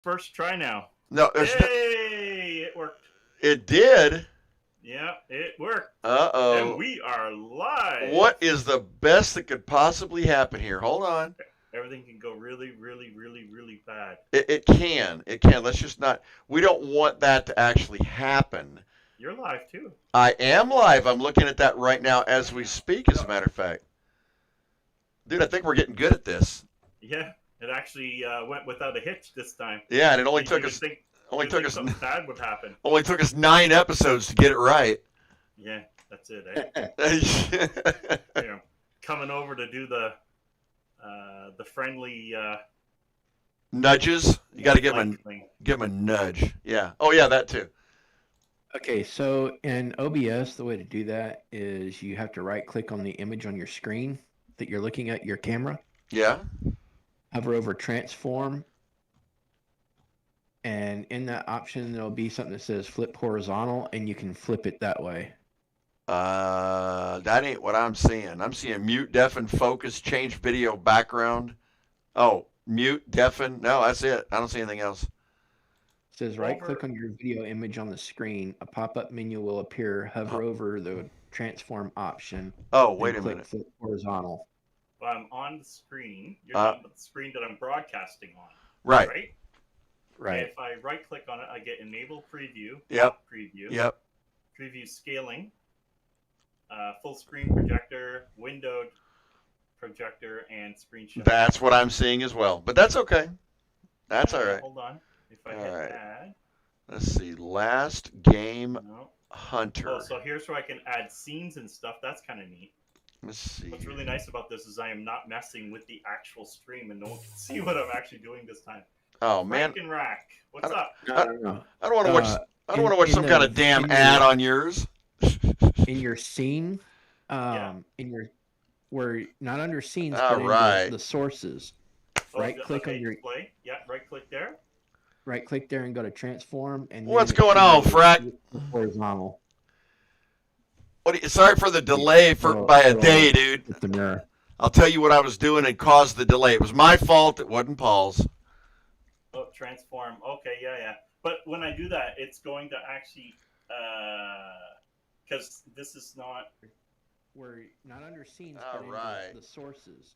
First try now. No, Hey, it worked. It did. Yeah, it worked. And Uh-oh. we are live. What is the best that could possibly happen here? Hold on. Everything can go really, really, really, really bad. It can. It can. Let's just not. We don't want that to actually happen. You're live too. I am live. I'm looking at that right now as we speak, as a matter of fact. Dude, I think we're getting good at this. Yeah, it actually went without a hitch this time. Yeah, and it only took us something bad would happen. Only took us 9 episodes to get it right. Yeah, that's it. Eh? Coming over to do the friendly nudges. You got to give him a nudge. Yeah. Oh yeah, that too. Okay, so in OBS, the way to do that is you have to right-click on the image on your screen that you're looking at your camera. Yeah. Hover over transform. And in that option, there'll be something that says flip horizontal, and you can flip it that way. That ain't what I'm seeing. I'm seeing mute, deafen, focus, change video background. Oh, mute, deafen. No, that's it. I don't see anything else. It says right-click on your video image on the screen. A pop-up menu will appear. Hover over the transform option. Oh, wait a minute. Flip horizontal. Well, I'm on the screen. You're talking about the screen that I'm broadcasting on. Right. Right. And if I right-click on it, I get enable preview. Yep. Preview. Yep. Preview scaling. Full screen projector, windowed projector, and screenshot. That's what I'm seeing as well, but that's okay. That's all right. Hold on. If I hit add. Let's see. Last game hunter. Oh, so here's where I can add scenes and stuff. That's kind of neat. Let's see. What's really nice about this is I am not messing with the actual stream, and no one can see what I'm actually doing this time. Oh man. Rack. What's up? I don't want to watch. I don't want to watch some kind of damn ad on yours. In your scene, in your where not under scenes, but in the sources. Right-click on your display. Yeah, right-click there. Right-click there and go to transform. And what's going on, Frack? Horizontal. Sorry for the delay by a day, dude. With the mirror. I'll tell you what I was doing and caused the delay. It was my fault. It wasn't Paul's. Oh, transform. Okay, yeah. But when I do that, it's going to actually, because this is not. We're not under scenes, but in the sources.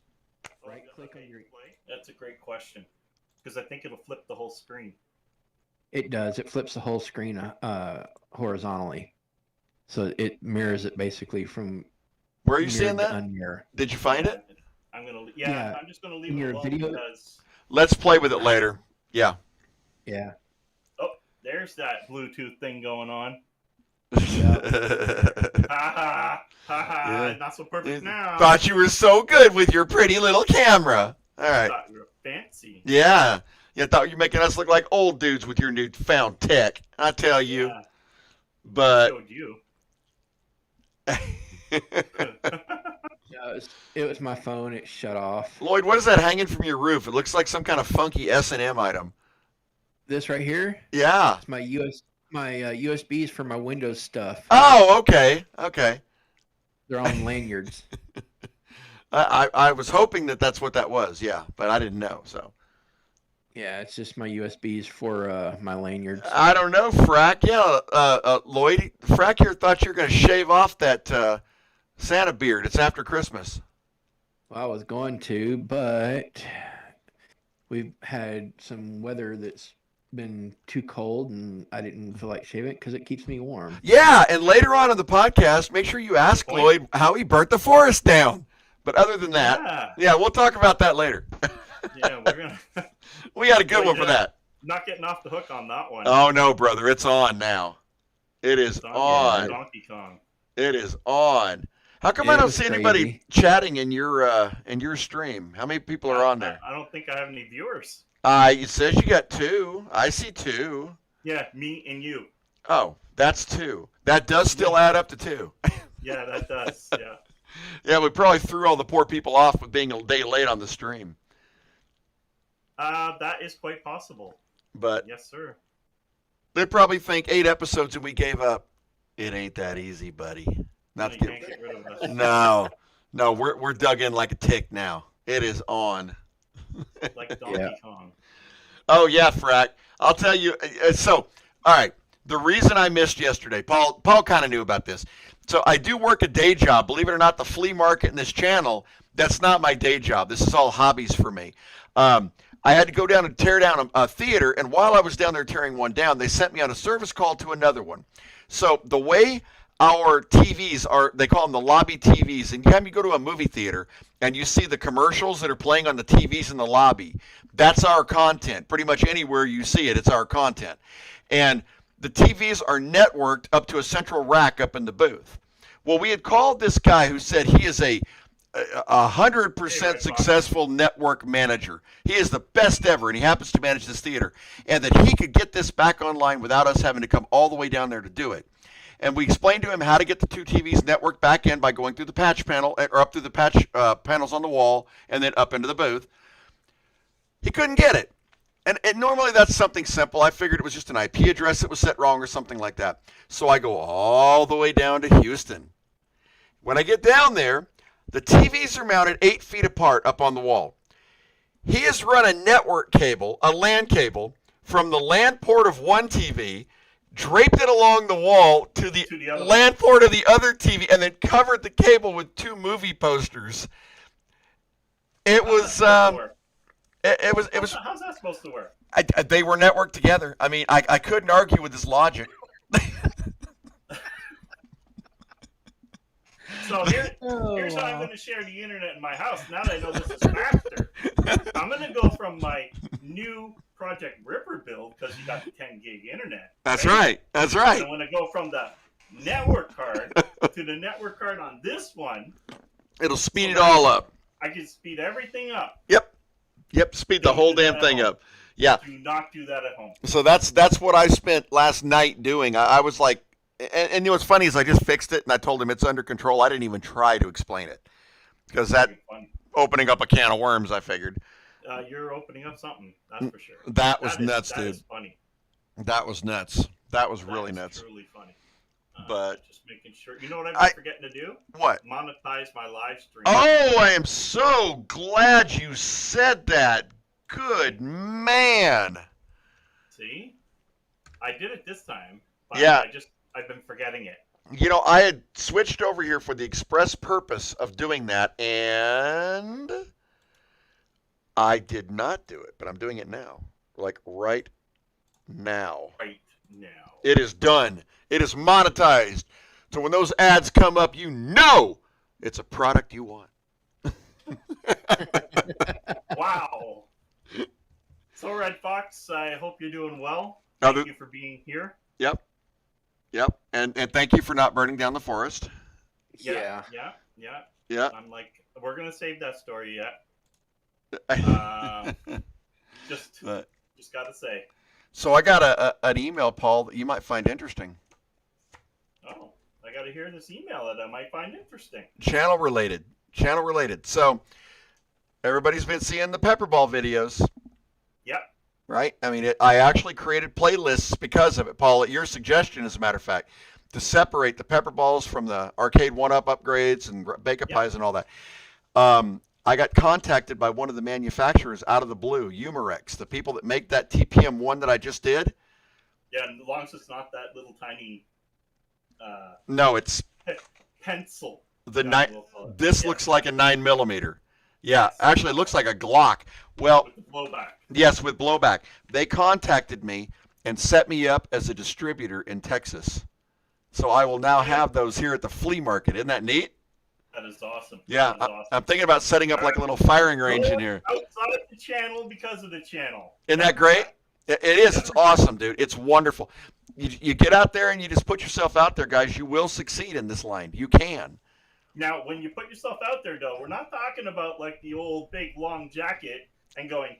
Right-click on your. That's a great question, because I think it'll flip the whole screen. It does. It flips the whole screen horizontally. So it mirrors it basically from. Where are you seeing that? Unmirror. Did you find it? I'm just gonna leave it alone video. Because... Let's play with it later. Yeah. Yeah. Oh, there's that Bluetooth thing going on. Yeah. Not so perfect now. Thought you were so good with your pretty little camera. All right. Thought you were fancy. Yeah. You thought you were making us look like old dudes with your newfound tech. I tell you. Yeah. But. I showed you. It was my phone. It shut off. Lloyd, what is that hanging from your roof? It looks like some kind of funky S&M item. This right here? Yeah. It's my USBs for my Windows stuff. Oh, okay. They're on lanyards. I was hoping that's what that was, yeah, but I didn't know, so. Yeah, it's just my USBs for my lanyards. I don't know, Frack. Yeah, Lloyd, Frack here thought you were going to shave off that Santa beard. It's after Christmas. Well, I was going to, but we've had some weather that's been too cold, and I didn't feel like shaving it because it keeps me warm. Yeah, and later on in the podcast, make sure you ask Lloyd how he burnt the forest down. But other than that, yeah we'll talk about that later. Yeah, we're gonna. We got a good one for that. Not getting off the hook on that one. Oh no, brother, it's on now. It is on. Donkey Kong. It is on. How come I don't see anybody chatting in your stream? How many people are on there? I don't think I have any viewers. It says you got 2. I see 2. Yeah, me and you. Oh, that's 2. That does still add up to 2. Yeah, that does. Yeah. Yeah, we probably threw all the poor people off with being a day late on the stream. That is quite possible. But yes, sir. They probably think 8 episodes and we gave up. It ain't that easy, buddy. Not to get rid of us. No, we're dug in like a tick now. It is on. Like Donkey Kong. Oh yeah, Frack. I'll tell you. So, all right. The reason I missed yesterday, Paul kind of knew about this. So I do work a day job. Believe it or not, the flea market and this channel, that's not my day job. This is all hobbies for me. I had to go down and tear down a theater, and while I was down there tearing one down, they sent me on a service call to another one. So the way our TVs are, they call them the lobby TVs, and you go to a movie theater and you see the commercials that are playing on the TVs in the lobby. That's our content. Pretty much anywhere you see it, it's our content. And the TVs are networked up to a central rack up in the booth. Well, we had called this guy who said he is a 100% successful network manager. He is the best ever, and he happens to manage this theater, and that he could get this back online without us having to come all the way down there to do it. And we explained to him how to get the two TVs networked back in by going through the patch panel, or up through the patch panels on the wall, and then up into the booth. He couldn't get it. And normally that's something simple. I figured it was just an IP address that was set wrong or something like that. So I go all the way down to Houston. When I get down there, the TVs are mounted 8 feet apart up on the wall. He has run a network cable, a LAN cable, from the LAN port of one TV, draped it along the wall to the LAN port of the other TV, and then covered the cable with 2 movie posters. It was, it was. How's that supposed to work? They were networked together. I mean, I couldn't argue with his logic. So here's how I'm going to share the internet in my house. Now that I know this is faster, I'm going to go from my new Project Ripper build, because you got the 10 gig internet. That's right. That's right. I'm going to go from the network card to the network card on this one. It'll speed it all up. I can speed everything up. Yep. Speed the whole damn thing up. Yeah. Do not do that at home. So that's what I spent last night doing. I was like, and you know what's funny is I just fixed it and I told him it's under control. I didn't even try to explain it, because that opening up a can of worms, I figured. You're opening up something, that's for sure. That was nuts, dude. That is funny. That was nuts. That was really nuts. Truly funny. But just making sure. You know what I've been forgetting to do? What? Monetize my live stream. Oh, I am so glad you said that. Good man. See? I did it this time. But Yeah. I've been forgetting it. You know, I had switched over here for the express purpose of doing that, and I did not do it, but I'm doing it now. Like right now. Right now. It is done. It is monetized. So when those ads come up, you know it's a product you want. Wow. So, Red Fox, I hope you're doing well. Thank Thank you for being here. Yep. And thank you for not burning down the forest. Yeah. I'm like, we're going to save that story yet. Just got to say. So I got an email, Paul, that you might find interesting. Oh, I got to hear this email that I might find interesting. Channel related. So everybody's been seeing the Pepperball videos. Yep. Right? I mean, I actually created playlists because of it, Paul, at your suggestion, as a matter of fact, to separate the Pepperballs from the Arcade 1-Up upgrades and Bake-A-Pies and all that. I got contacted by one of the manufacturers out of the blue, Umarex, the people that make that TPM1 that I just did. Yeah, and as long as it's not that little tiny... no, it's... pencil. This looks like a 9mm. Yeah, actually it looks like a Glock. Well, with blowback. Yes, with blowback. They contacted me and set me up as a distributor in Texas. So I will now have those here at the flea market. Isn't that neat? That is awesome. Yeah, I'm thinking about setting up like a little firing range in here. Outside the channel because of the channel. Isn't that great? It is. It's awesome, dude. It's wonderful. You get out there and you just put yourself out there, guys. You will succeed in this line. You can. Now, when you put yourself out there, though, we're not talking about like the old big long jacket and going.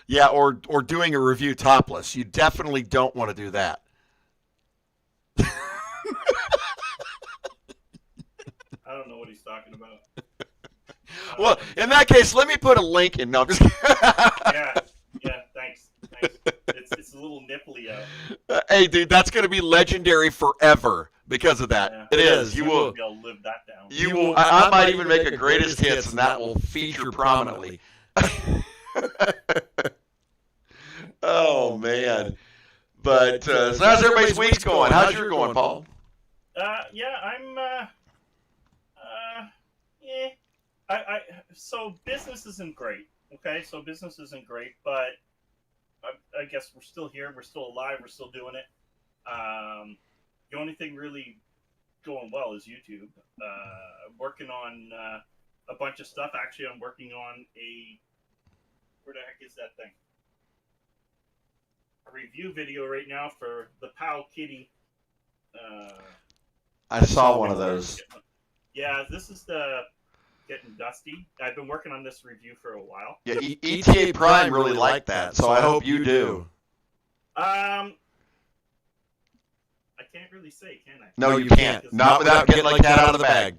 Yeah, or doing a review topless. You definitely don't want to do that. I don't know what he's talking about. Well, in that case, let me put a link in. No, I'm just Yeah, thanks. It's a little nipply out. Hey, dude, that's going to be legendary forever because of that. Yeah. It is. You will. You'll live that down. You will. I might even make a greatest hits, and that will feature prominently. Oh, man. But, so how's everybody's week's going? How's your going, Paul? Yeah, I'm, so business isn't great, okay? So business isn't great, but I guess we're still here. We're still alive. We're still doing it. The only thing really going well is YouTube. I'm working on a bunch of stuff. Actually, I'm working on where the heck is that thing? A review video right now for the POW Kitty. I saw one of those. Yeah, this is the Getting Dusty. I've been working on this review for a while. Yeah, ETA Prime really liked that, so I hope you do. I can't really say, can I? No, you can't. Not without getting like cat out of the bag.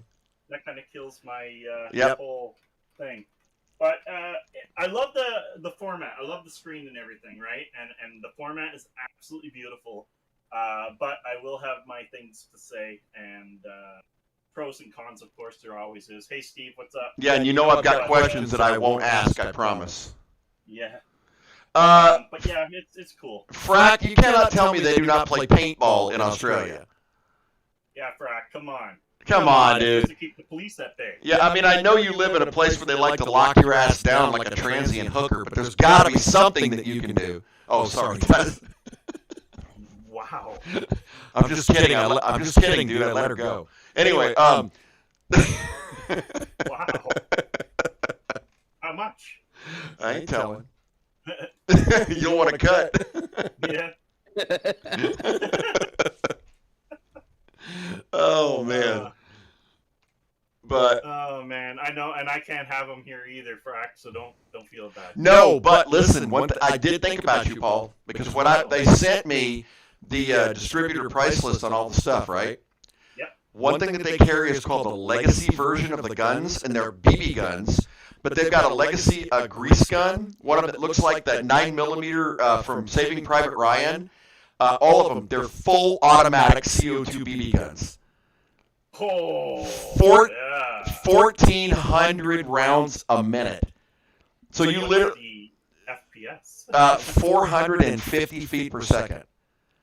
That kind of kills my Yep. whole thing. But I love the format. I love the screen and everything, right? And the format is absolutely beautiful. But I will have my things to say, and pros and cons, of course, there always is. Hey, Steve, what's up? Yeah, and you know I've got questions that I won't ask, I promise. Yeah. But yeah, it's cool. Frack, you cannot tell me they do not play paintball in Australia. Yeah, Frack, come on. Come on, dude. To keep the police at bay. Yeah, I mean, I know you live in a place where they like to lock your ass down like a transient hooker, but there's got to be something that you can do. Oh, sorry. Wow. I'm just kidding. I'm just kidding, dude. I let her go. Anyway, Wow. How much? I ain't telling. You don't want to cut. Yeah. Oh, man. But oh man, I know, and I can't have them here either, Frack. So don't feel bad. No, but listen, I did think about you, Paul, because they sent me the distributor price list on all the stuff, right? Yep. One thing that they carry is called the legacy version of the guns, and they're BB guns. But they've got a legacy grease gun, one of them that looks like that 9mm from Saving Private Ryan. All of them, they're full automatic CO2 BB guns. Oh, 1,400 rounds a minute. So you literally FPS. 450 feet per second.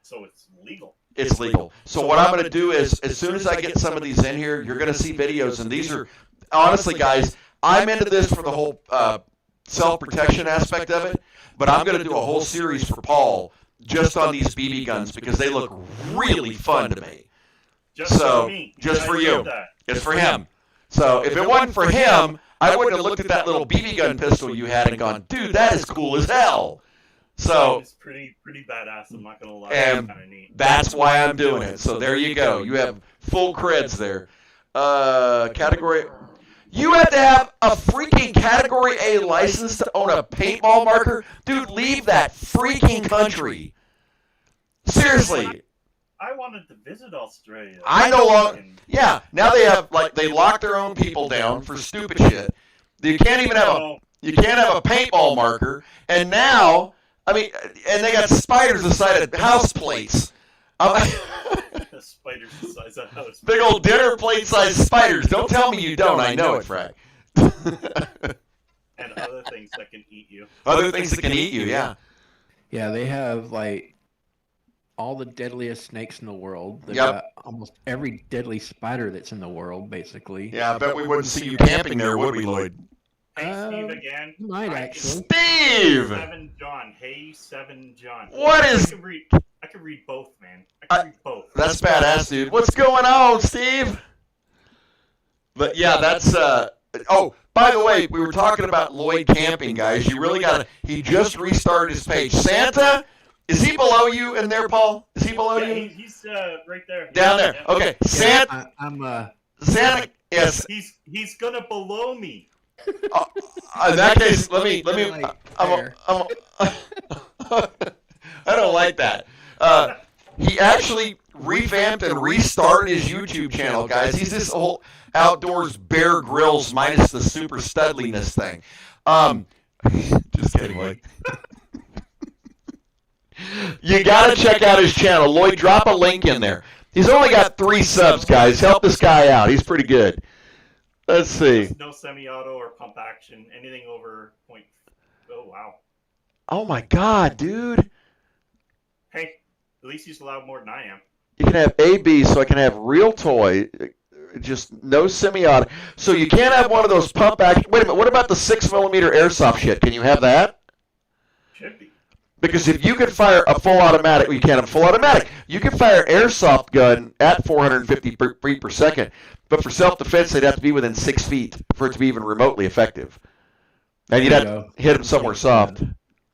So it's legal. It's legal. So what I'm going to do is, as soon as I get some of these in here, you're going to see videos, and these are, honestly, guys, I'm into this for the whole self-protection aspect of it, but I'm going to do a whole series for Paul just on these BB guns because they look really fun to me. Just for me. Just for you. It's for him. So if it wasn't for him, I wouldn't have looked at that little BB gun pistol you had and gone, dude, that is cool as hell. So it's pretty badass. I'm not gonna lie. And kind of neat. That's why I'm doing it. So there you go. You have full creds there. Category. You have to have a freaking Category A license to own a paintball marker? Dude, leave that freaking country. Seriously. I wanted to visit Australia. I no longer. Yeah, now they have, like, they lock their own people down for stupid shit. You can't even have a paintball marker. And now, I mean, and they got spiders the size of house plates. Spiders the size of house. Big old dinner plate size spiders. Don't tell me you don't. I know it, Frank. And other things that can eat you. Other things that can eat you, yeah. Yeah, they have like all the deadliest snakes in the world. They've Yep. got almost every deadly spider that's in the world, basically. Yeah, I bet we wouldn't see you camping there, would we, Lloyd? Hey, Steve again. You might actually. Steve! 7 John. Hey, 7 John. What is... I can read both, man. I can read both. That's badass, dude. What's going on, Steve? But yeah, that's... Oh, by the way, we were talking about Lloyd camping, guys. You really got to... He just restarted his page. Santa... Is he below you in there, Paul? Is he below you? He's right there. Down there. Yeah. Okay. Yeah, Santa. Santa. Yes. He's gonna below me. In that case, let me. I don't like that. He actually revamped and restarted his YouTube channel, guys. He's this whole outdoors Bear Grylls minus the super studliness thing. Just kidding, Lloyd. You gotta check out his channel. Lloyd, drop a link in there. He's only got 3 subs, guys. Help this guy out. He's pretty good. Let's see. No semi-auto or pump action. Anything over point. Oh wow. Oh my God, dude. Hey, at least he's allowed more than I am. You can have AB, so I can have real toy, just no semi-auto. So you can't have one of those pump action. Wait a minute, what about the 6mm airsoft shit? Can you have that? Should be. Because if you could fire a full automatic, well, you can't have a full automatic. You can fire an airsoft gun at 450 feet per second, but for self-defense, they'd have to be within 6 feet for it to be even remotely effective. And you'd have to hit them somewhere soft.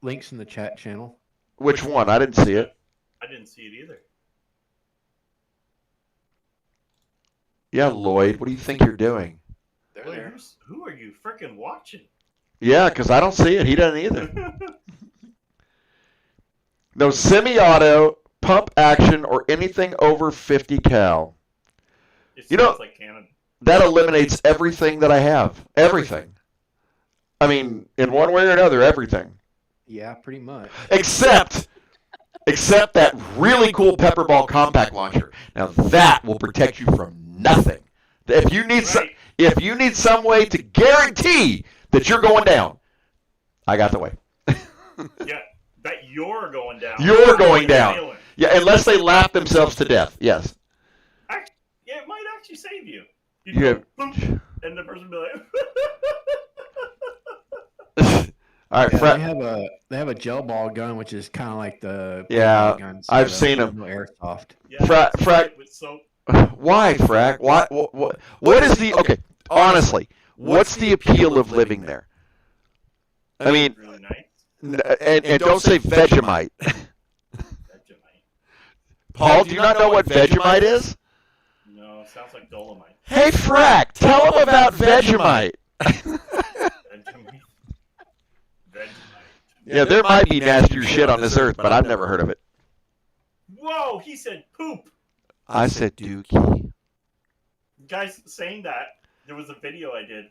Links in the chat channel. Which one? I didn't see it. I didn't see it either. Yeah, Lloyd, what do you think you're doing? Lloyd, who are you freaking watching? Yeah, because I don't see it. He doesn't either. No semi-auto, pump action, or anything over 50 cal. It sounds like Canada. That eliminates everything that I have. Everything. I mean, in one way or another, everything. Yeah, pretty much. Except that really cool Pepperball compact launcher. Now that will protect you from nothing. If you need some way to guarantee that you're going down, I got the way. Yeah, that you're going down. You're going down. Yeah, unless they lap themselves to death. Yes. Yeah, it might actually save you. You go, boom, and the person will be like. All right, yeah, they have a gel ball gun, which is kind of like the gun. I've seen them. Airsoft. Yeah, Frack. With soap. Why, Frack? What is the okay? Honestly, what's the appeal of living there? I mean, really nice. And don't say Vegemite. Vegemite. Paul, do you not know what Vegemite is? No, it sounds like Dolomite. Hey, Frack, tell him about Vegemite. Vegemite. Yeah, there might be nastier shit on this earth, but I've never heard of it. Whoa, he said poop. I said dookie. Guys, saying that, there was a video I did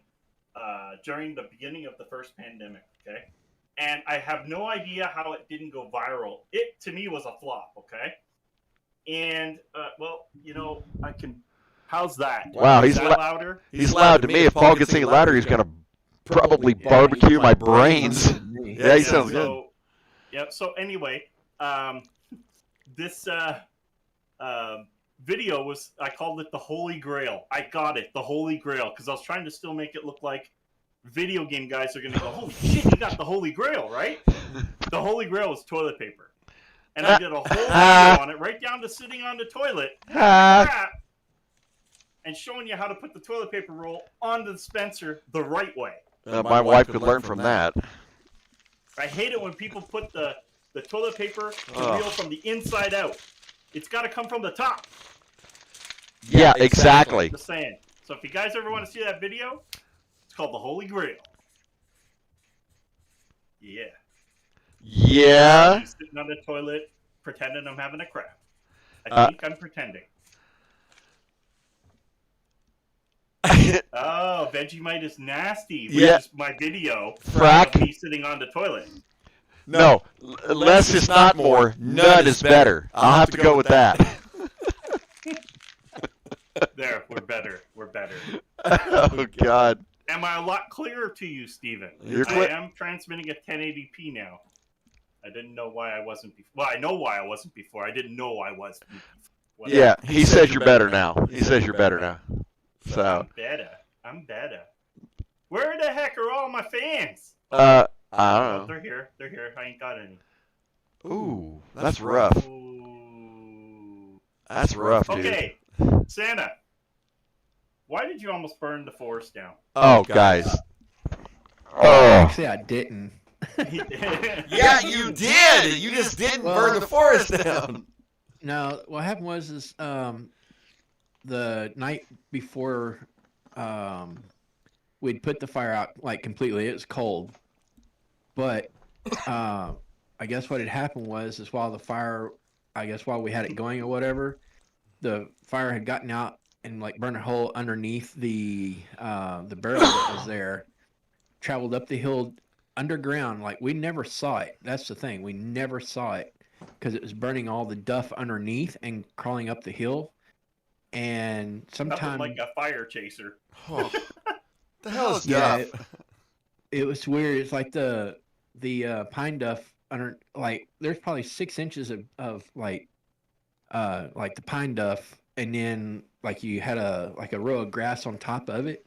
during the beginning of the first pandemic, okay? And I have no idea how it didn't go viral. It, to me, was a flop, okay? And, well, you know, I can... How's that? Wow, Is that louder? He's loud to me. If Paul gets any louder, he's going to probably barbecue my brains. Yeah, he sounds good. Yeah, so anyway, this video was, I called it the Holy Grail. I got it, the Holy Grail, because I was trying to still make it look like video game guys are going to go, holy shit, you got the Holy Grail, right? The Holy Grail was toilet paper. And I did a whole video on it, right down to sitting on the toilet, and showing you how to put the toilet paper roll on the dispenser the right way. My wife could learn from that. I hate it when people put the toilet paper reel from the inside out. It's got to come from the top. Yeah, exactly. Just saying. So if you guys ever want to see that video, it's called the Holy Grail. Yeah. Yeah. I'm sitting on the toilet pretending I'm having a crap. I think I'm pretending. Oh, Vegemite is nasty. Yeah. Is my video Frack. of me sitting on the toilet. No, less is not more. None is better. I'll have to go with that. There, we're better. We're better. Oh, God. Am I a lot clearer to you, Steven? You're I am transmitting at 1080p now. I didn't know why I wasn't before. Well, I know why I wasn't before. I didn't know I was. Yeah, he says you're better now. He says you're better now. So. I'm better. Where the heck are all my fans? I don't know. They're here. They're here. I ain't got any. Ooh, that's rough. Ooh. That's rough, dude. Okay, Santa. Why did you almost burn the forest down? Oh, guys. Actually, I didn't. Yeah, you did. You just didn't burn the forest down. No, what happened was the night before we'd put the fire out like completely. It was cold, but I guess what had happened was while we had it going or whatever, the fire had gotten out and like burned a hole underneath the barrel that was there, traveled up the hill underground. Like we never saw it. That's the thing. We never saw it because it was burning all the duff underneath and crawling up the hill. And sometime like a fire chaser. Oh, the hell is duff? It was weird. It's like the pine duff under, like, there's probably 6 inches of like the pine duff, and then like you had a row of grass on top of it.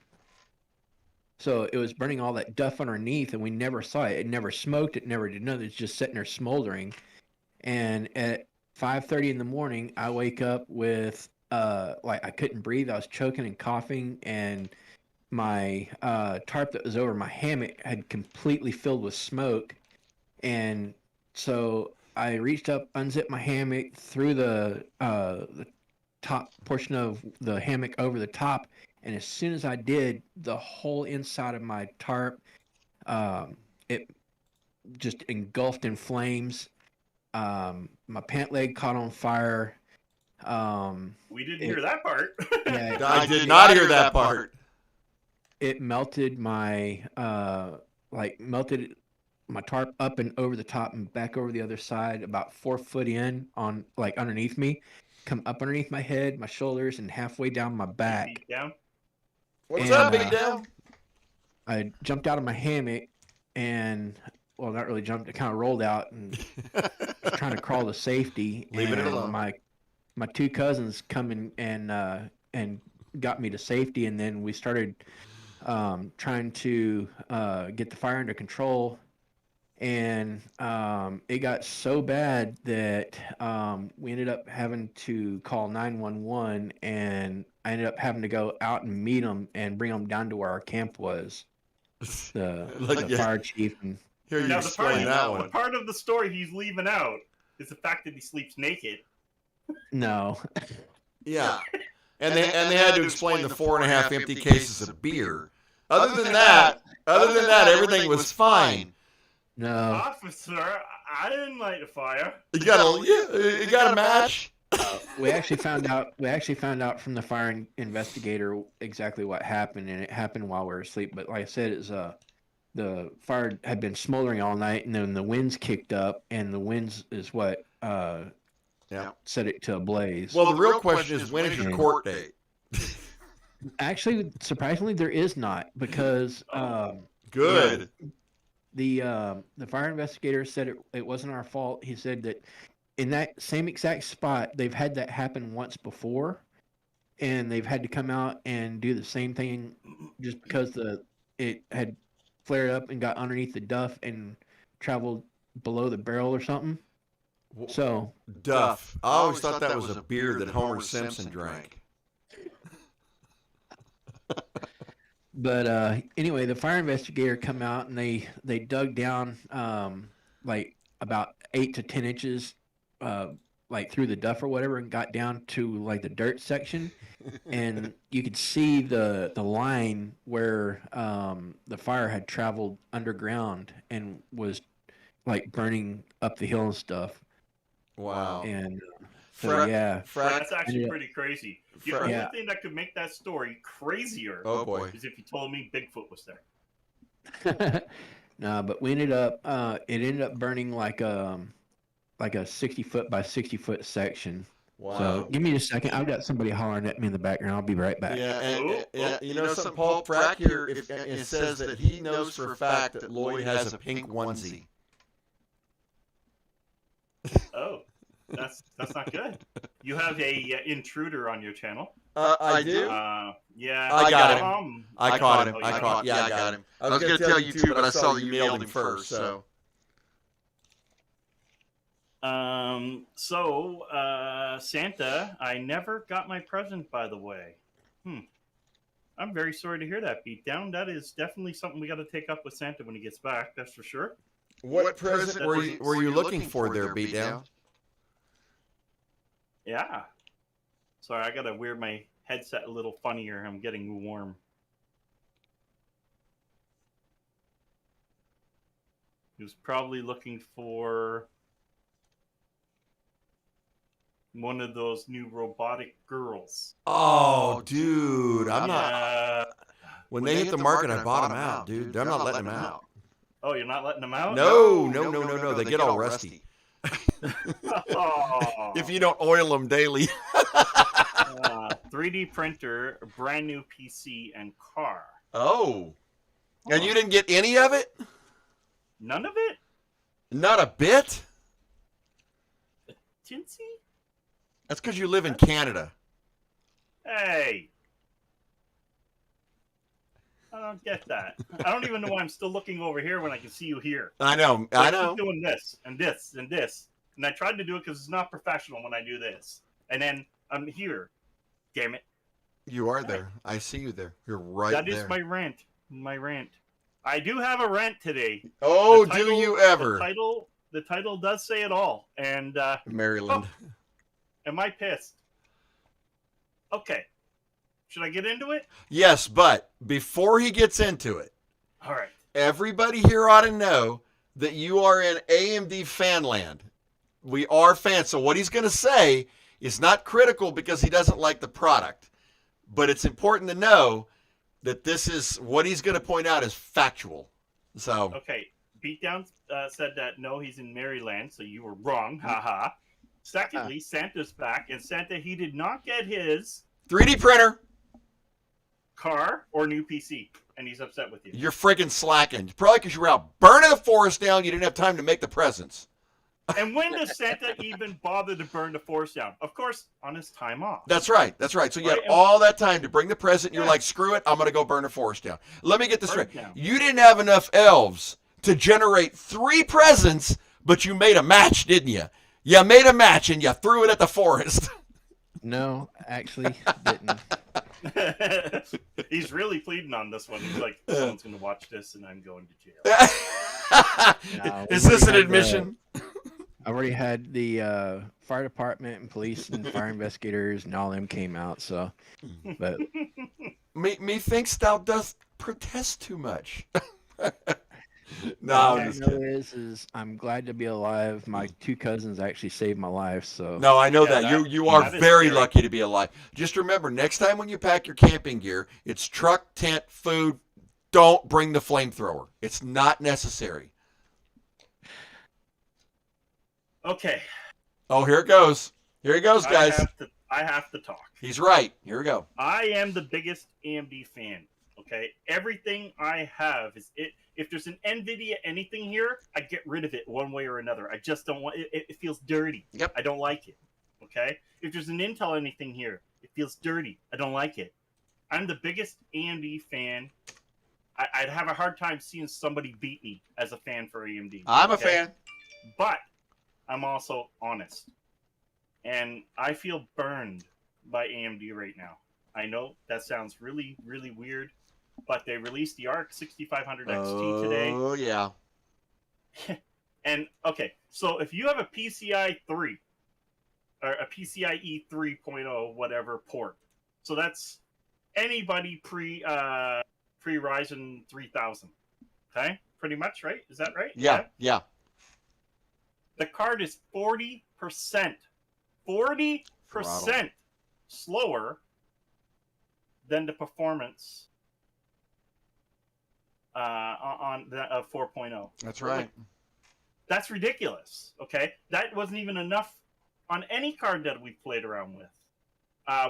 So it was burning all that duff underneath, and we never saw it. It never smoked. It never did nothing. It's just sitting there smoldering. And at 5:30 in the morning, I wake up with like I couldn't breathe. I was choking and coughing, and my tarp that was over my hammock had completely filled with smoke. And so I reached up, unzipped my hammock, threw the top portion of the hammock over the top, and as soon as I did, the whole inside of my tarp, it just engulfed in flames. My pant leg caught on fire. We didn't hear that part. Yeah, I did not hear that part. it melted my melted my tarp up and over the top and back over the other side, about 4 foot in on like underneath me, come up underneath my head, my shoulders, and halfway down my back. Beat down. What's And, up, Big Down? I jumped out of my hammock and, well, not really jumped. I kind of rolled out and was trying to crawl to safety. Leaving it and alone. My two cousins come in and got me to safety, and then we started trying to get the fire under control. And it got so bad that we ended up having to call 911, and I ended up having to go out and meet them and bring them down to where our camp was. The fire chief. And Here you Now, the part, explain that one. the part of the story he's leaving out is the fact that he sleeps naked. no, Yeah, and they had to explain the 4.5 empty cases of beer. Other than that, everything was fine. no. Officer, I didn't light the fire. You got a match. We actually found out from the fire investigator exactly what happened, and it happened while we were asleep. But like I said, it's the fire had been smoldering all night, and then the winds kicked up, and the winds is what set it to a blaze. Well, the real question is, when is your court date? Actually, surprisingly, there is not, because Good. the fire investigator said it wasn't our fault. He said that in that same exact spot, they've had that happen once before, and they've had to come out and do the same thing just because it had flared up and got underneath the duff and traveled below the barrel or something. So Duff. I always thought that was a beer that Homer Simpson drank. But anyway, the fire investigator come out, and they dug down like about 8 to 10 inches like through the duff or whatever, and got down to like the dirt section, and you could see the line where the fire had traveled underground and was like burning up the hill and stuff. Wow. And so yeah, That's actually pretty crazy. The only Yeah. thing that could make that story crazier Oh boy. is if you told me Bigfoot was there. no, but we ended up it ended up burning like a 60-foot by 60-foot section. Wow. So give me a second. I've got somebody hollering at me in the background. I'll be right back. Yeah, and you know something, Paul Pratt here, it says that he knows for a fact that Lloyd has a pink onesie. Oh, that's not good. You have a intruder on your channel. I do. Yeah. I got him. I I caught him. him. I got him. I was going to tell you too, but I saw that you mailed him first. So. Santa, I never got my present, by the way. I'm very sorry to hear that, Beatdown. That is definitely something we got to take up with Santa when he gets back. That's for sure. What present were you looking for there, Beatdown? Yeah. Sorry, I got to wear my headset a little funnier. I'm getting warm. He was probably looking for one of those new robotic girls. Oh, dude, I'm not. Yeah. When they hit the market, I bought them out, dude. I'm not letting them out. Oh, you're not letting them out? No. They get all rusty. Oh. If you don't oil them daily. 3D printer, a brand new PC, and car. Oh. And you didn't get any of it? None of it? Not a bit? Tinsy? That's because you live in Canada. Hey. I don't get that. I don't even know why I'm still looking over here when I can see you here. I know. So I know. keep doing this and this and this. And I tried to do it because it's not professional when I do this. And then I'm here. Damn it. You are there. I see you there. You're right That there. is my rant. My rant. I do have a rant today. Oh, The title- do you ever? The title does say it all. And Maryland. am I pissed? Okay. Should I get into it? Yes, but before he gets into it, All right. everybody here ought to know that you are in AMD fanland. We are fans. So what he's going to say is not critical because he doesn't like the product. But it's important to know that this is what he's going to point out is factual. So Okay. Beatdown said that no, he's in Maryland, so you were wrong. Haha. Secondly, Santa's back, and Santa, he did not get his 3D printer, car or new PC, and he's upset with you. you're friggin' slacking. Probably because you were out burning the forest down. You didn't have time to make the presents. And when does Santa even bother to burn the forest down? Of course, on his time off. That's right. That's right. So you Right, had and- all that time to bring the present. And you're Yeah. like, screw it. I'm going to go burn the forest down. Let me get this Burn it straight. down. You didn't have enough elves to generate 3 presents, but you made a match, didn't you? You made a match and you threw it at the forest. No, actually didn't. He's really pleading on this one. He's like, someone's going to watch this, and I'm going to jail. No, Is this an we had admission? I already had the fire department and police and fire investigators and all them came out. So, but Methinks thou dost protest too much. No, all I'm I just know kidding. is I'm glad to be alive. My 2 cousins actually saved my life. So No, I know Yeah, that. You are that is very scary. lucky to be alive. Just remember, next time when you pack your camping gear, it's truck, tent, food. Don't bring the flamethrower. It's not necessary. Okay. Oh, here it goes. Here he goes, guys. I have to talk. He's right. Here we go. I am the biggest AMD fan. Okay, everything I have is it. If there's an NVIDIA anything here, I get rid of it one way or another. I just don't want it. It feels dirty. Yep. I don't like it. Okay. If there's an Intel anything here, it feels dirty. I don't like it. I'm the biggest AMD fan. I'd have a hard time seeing somebody beat me as a fan for AMD. I'm a okay? fan. But I'm also honest. And I feel burned by AMD right now. I know that sounds really, really weird, but they released the ARC 6500 XT today. Oh, yeah. And, okay, so if you have a PCI 3, or a PCIe 3.0, whatever port, so that's anybody pre-Ryzen 3000, okay? Pretty much, right? Is that right? Yeah. The card is 40%. 40% slower than the performance on the 4.0. That's right. That's ridiculous. Okay, that wasn't even enough on any card that we played around with.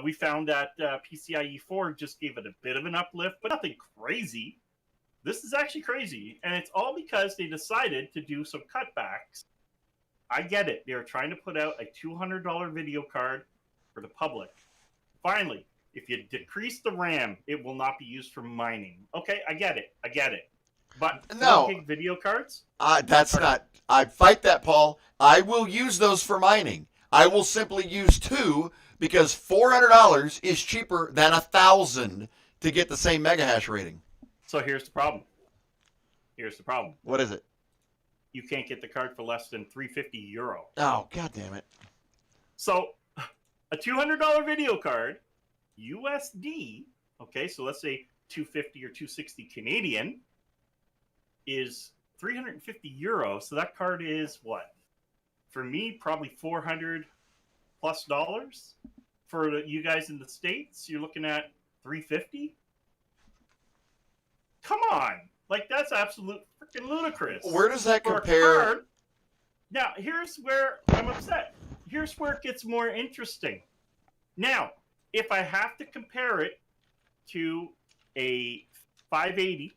We found that PCIe 4 just gave it a bit of an uplift, but nothing crazy. This is actually crazy, and it's all because they decided to do some cutbacks. I get it. They were trying to put out a $200 video card for the public. Finally, if you decrease the RAM, it will not be used for mining. Okay, I get it. But No. 4 gig video cards? That's not. I fight that, Paul. I will use those for mining. I will simply use 2 because $400 is cheaper than $1,000 to get the same mega hash rating. So here's the problem. What is it? You can't get the card for less than €350. Oh, God damn it. So a $200 video card, USD, okay, so let's say 250 or 260 Canadian, is €350. So that card is what? For me, probably $400 plus. For you guys in the States, you're looking at $350. Come on. Like, that's absolute freaking ludicrous. Where does that For a compare? card. Now, here's where I'm upset. Here's where it gets more interesting. Now, if I have to compare it to a 580,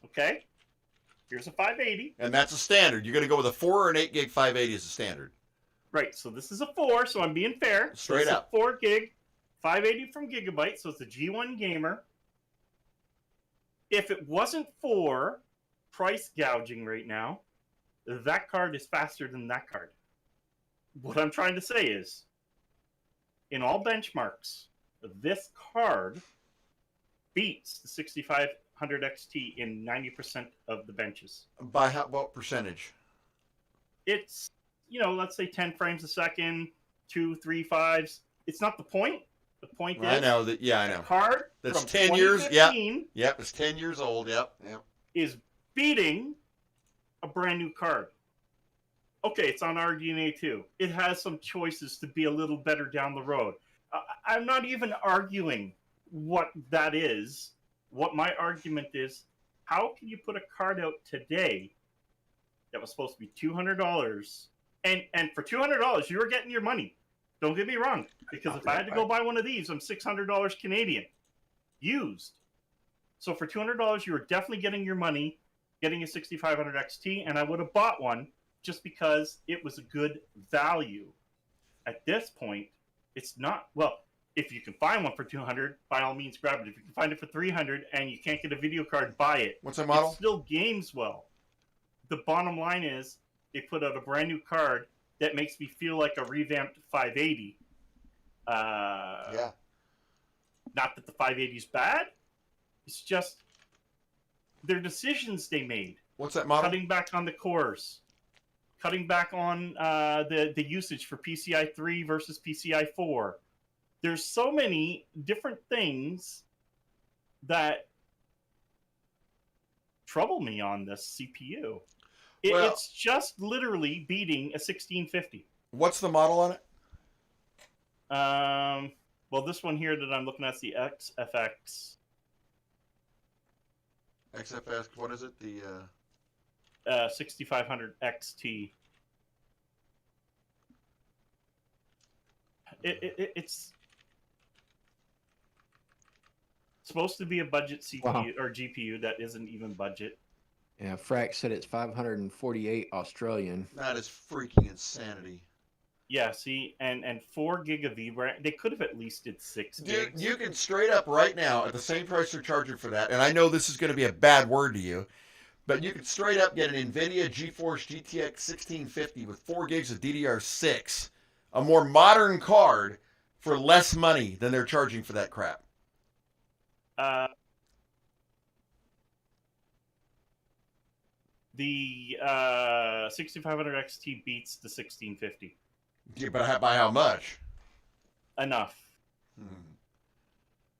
okay? Here's a 580. And that's a standard. You're going to go with a 4 or an 8 gig 580 as a standard. Right, so this is a 4, so I'm being fair. Straight up. 4 gig, 580 from Gigabyte, so it's a G1 Gamer. If it wasn't for price gouging right now, that card is faster than that card. What I'm trying to say is, in all benchmarks, this card beats the 6500 XT in 90% of the benches. By what percentage? It's, let's say 10 frames a second, 2, 3, 5s. It's not the point. The point is, I know that. Yeah, I know. Card that's from 10 years. Yep. Yep. It's 10 years old. Yep. Is beating a brand new card. Okay, it's on RDNA too. It has some choices to be a little better down the road. I'm not even arguing what that is. What my argument is, how can you put a card out today that was supposed to be $200, and for $200 you were getting your money? Don't get me wrong, because if I had to go buy one of these, I'm $600 Canadian, used. So for $200, you were definitely getting your money, getting a 6500 XT, and I would have bought one just because it was a good value. At this point, it's not. Well, if you can find one for $200, by all means grab it. If you can find it for $300 and you can't get a video card, buy it. What's that model? It still games well. The bottom line is they put out a brand new card that makes me feel like a revamped 580. Yeah. Not that the 580 is bad. It's just their decisions they made. What's that model? Cutting back on the cores. Cutting back on the usage for PCI 3 versus PCI 4. There's so many different things that trouble me on this CPU. It's just literally beating a 1650. What's the model on it? Well, this one here that I'm looking at is the XFX. XFX, what is it? The 6500 XT. It's supposed to be a budget CPU or GPU that isn't even budget. Yeah, Frack said it's 548 Australian. That is freaking insanity. Yeah, see, and 4 gig of VRAM, they could have at least did 6 gigs. Dude, you can straight up right now, at the same price they're charging for that, and I know this is going to be a bad word to you, but you can straight up get an NVIDIA GeForce GTX 1650 with 4 gigs of DDR6, a more modern card, for less money than they're charging for that crap. The 6500 XT beats the 1650. Yeah, but by how much? Enough.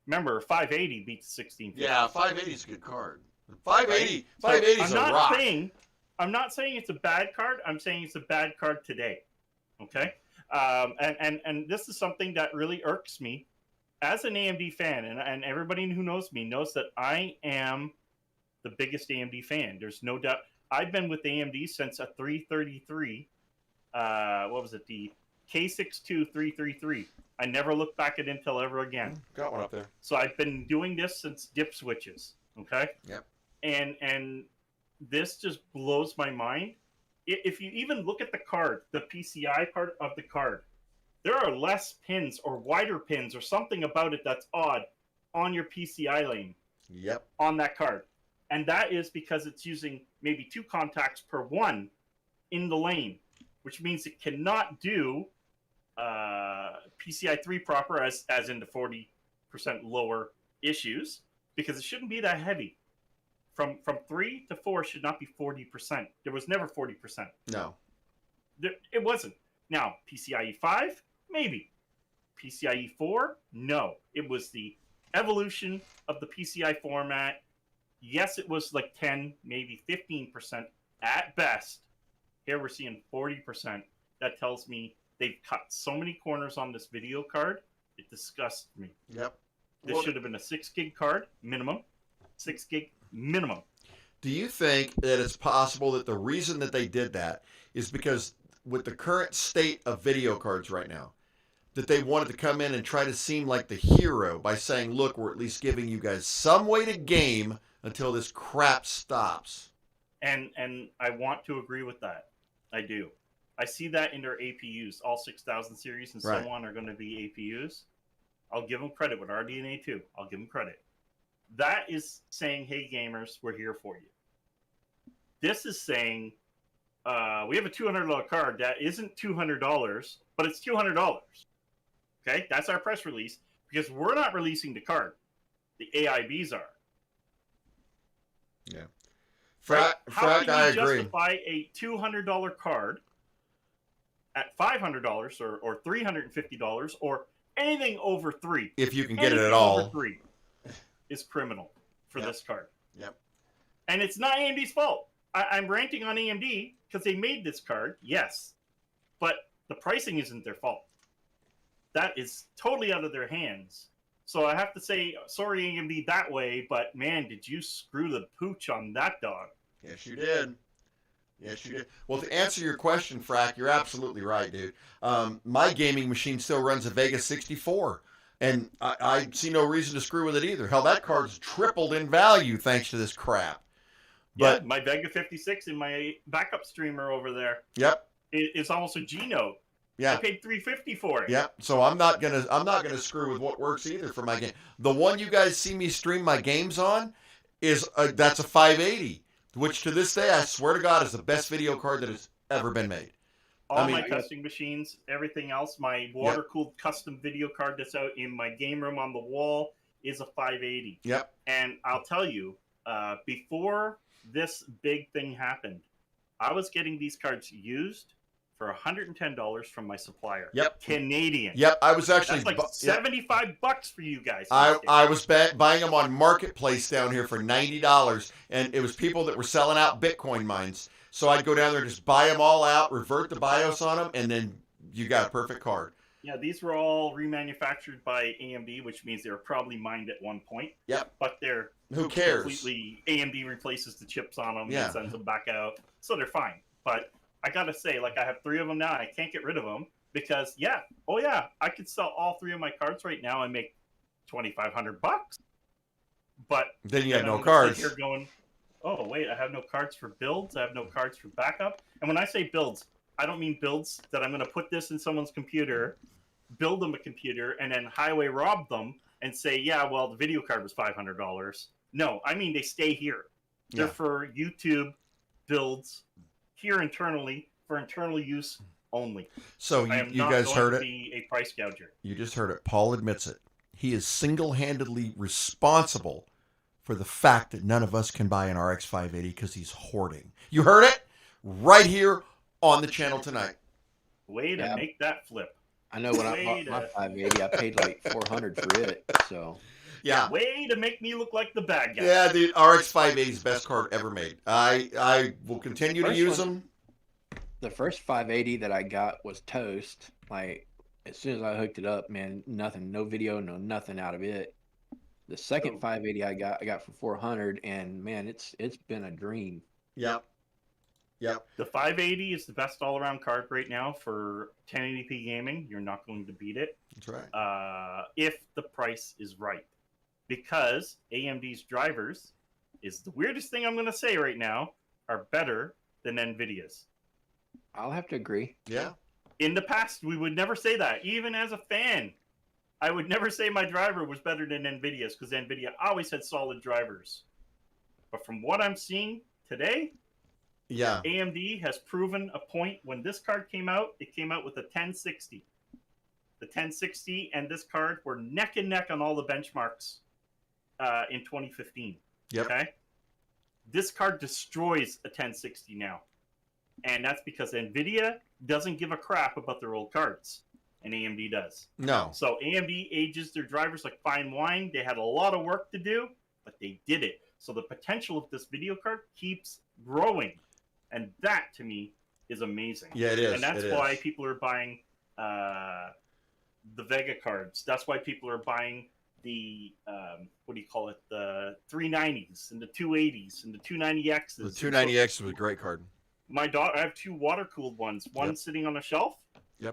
Remember, 580 beats the 1650. Yeah, 580 is a good card. 580 is a rock. I'm not saying it's a bad card. I'm saying it's a bad card today. Okay? And this is something that really irks me as an AMD fan, and everybody who knows me knows that I am the biggest AMD fan. There's no doubt. I've been with AMD since a 333. What was it? The K62 333. I never looked back at Intel ever again. Got one up there. So I've been doing this since dip switches. Okay. Yep. And this just blows my mind. If you even look at the card, the PCI part of the card, there are less pins or wider pins or something about it that's odd on your PCI lane. Yep. On that card. And that is because it's using maybe 2 contacts per one in the lane, which means it cannot do PCI 3 proper as in the 40% lower issues, because it shouldn't be that heavy. From 3 to 4 should not be 40%. There was never 40%. No. It wasn't. Now, PCIe 5, maybe. PCIe 4, no. It was the evolution of the PCI format. Yes, it was like 10, maybe 15% at best. Here we're seeing 40%. That tells me they've cut so many corners on this video card. It disgusts me. Yep. This should have been a 6 gig card, minimum. 6 gig, minimum. Do you think that it's possible that the reason that they did that is because with the current state of video cards right now, that they wanted to come in and try to seem like the hero by saying, look, we're at least giving you guys some way to game until this crap stops? And I want to agree with that. I do. I see that in their APUs. All 6000 series and Right. so on are going to be APUs. I'll give them credit with RDNA 2. I'll give them credit. That is saying, hey, gamers, we're here for you. This is saying, we have a $200 card that isn't $200, but it's $200. Okay? That's our press release because we're not releasing the card. The AIBs are. Yeah. Right? How Frack, can I you agree. justify a $200 card at $500 or $350 or anything over $3? If you can get it Anything at all. over $3 is criminal for Yep. this card. Yep. And it's not AMD's fault. I'm ranting on AMD because they made this card, yes, but the pricing isn't their fault. That is totally out of their hands. So I have to say, sorry AMD that way, but man, did you screw the pooch on that dog. Yes, you did. Yes, you did. Well, to answer your question, Frack, you're absolutely right, dude. My gaming machine still runs a Vega 64, and I see no reason to screw with it either. Hell, that card's tripled in value thanks to this crap. But yeah, my Vega 56 in my backup streamer over there yep, is almost a G-Note. I yeah, paid $350 for it. yep. So I'm not gonna screw with what works either for my game. The one you guys see me stream my games on is that's a 580, which to this day I swear to God is the best video card that has ever been made. All my testing machines, everything else, my water-cooled custom video card that's out in my game room on the wall is a 580. Yep. And I'll tell you, before this big thing happened, I was getting these cards used for $110 from my supplier. Yep. Canadian. Yep. I was actually That's like $75 for you guys. I was buying them on Marketplace down here for $90, and it was people that were selling out Bitcoin mines. So I'd go down there and just buy them all out, revert the BIOS on them, and then you got a perfect card. Yeah, these were all remanufactured by AMD, which means they were probably mined at one point. Yep. But they're Who cares? completely AMD replaces the chips on them Yeah. and sends them back out, so they're fine. But I gotta say, like, I have 3 of them now. And I can't get rid of them because, I could sell all 3 of my cards right now and make $2,500. But Then you have no I'm gonna cards. sit here going, oh wait, I have no cards for builds. I have no cards for backup. And when I say builds, I don't mean builds that I'm going to put this in someone's computer, build them a computer, and then highway rob them and say, yeah, well, the video card was $500. No, I mean they stay here. They're for YouTube builds here internally for internal use only. So you guys heard it. Be a price gouger. You just heard it. Paul admits it. He is single-handedly responsible for the fact that none of us can buy an RX 580 because he's hoarding. You heard it right here on the channel tonight. Way to make that flip. I know when I bought my 580, I paid like $400 for it. So yeah, way to make me look like the bad guy. Yeah, dude, RX 580 is the best card ever made. I will continue to use them. The first 580 that I got was toast. Like as soon as I hooked it up, man, nothing, no video, no nothing out of it. The second 580 I got for 400, and man, it's been a dream. Yep. The 580 is the best all-around card right now for 1080p gaming. You're not going to beat it. That's right. If the price is right, because AMD's drivers is the weirdest thing I'm going to say right now are better than NVIDIA's. I'll have to agree. Yeah. In the past, we would never say that. Even as a fan, I would never say my driver was better than NVIDIA's because NVIDIA always had solid drivers. But from what I'm seeing today, AMD has proven a point. When this card came out, it came out with a 1060. The 1060 and this card were neck and neck on all the benchmarks in 2015. Yep. Okay? This card destroys a 1060 now. And that's because NVIDIA doesn't give a crap about their old cards. And AMD does. No. So AMD ages their drivers like fine wine. They had a lot of work to do, but they did it. So the potential of this video card keeps growing. And that, to me, is amazing. Yeah, it is. And that's why people are buying the Vega cards. That's why people are buying the, the 390s and the 280s and the 290Xs. The 290X was a great card. My daughter, I have 2 water-cooled ones. One sitting on a shelf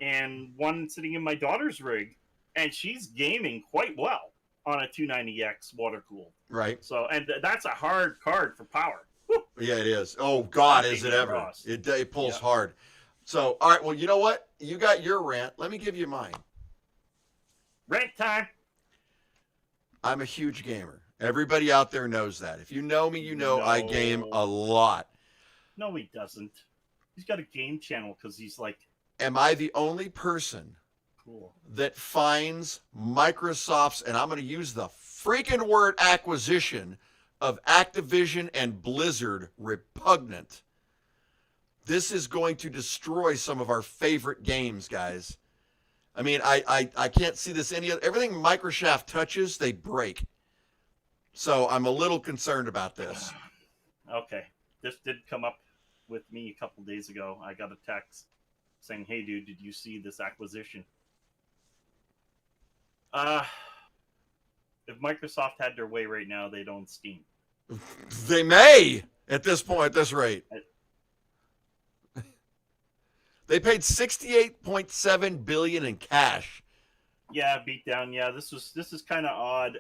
and one sitting in my daughter's rig. And she's gaming quite well on a 290X water-cooled. Right. So, and that's a hard card for power. Whew. Yeah, it is. Oh God, is it Baby ever? Ross. It pulls Yeah. hard. So, all right. Well, you know what? You got your rant. Let me give you mine. Rant time. I'm a huge gamer. Everybody out there knows that. If you know me, you know I game a lot. No, he doesn't. He's got a game channel because he's like, Am I the only person cool. that finds Microsoft's, and I'm going to use the freaking word acquisition of Activision and Blizzard repugnant? This is going to destroy some of our favorite games, guys. I mean, I can't see this any other. Everything Microsoft touches, they break. So I'm a little concerned about this. Okay. This did come up with me a couple days ago. I got a text saying, hey, dude, did you see this acquisition? If Microsoft had their way right now, they'd own Steam. They may at this point, at this rate. They paid $68.7 billion in cash. Yeah, beat down. Yeah, this is kind of odd.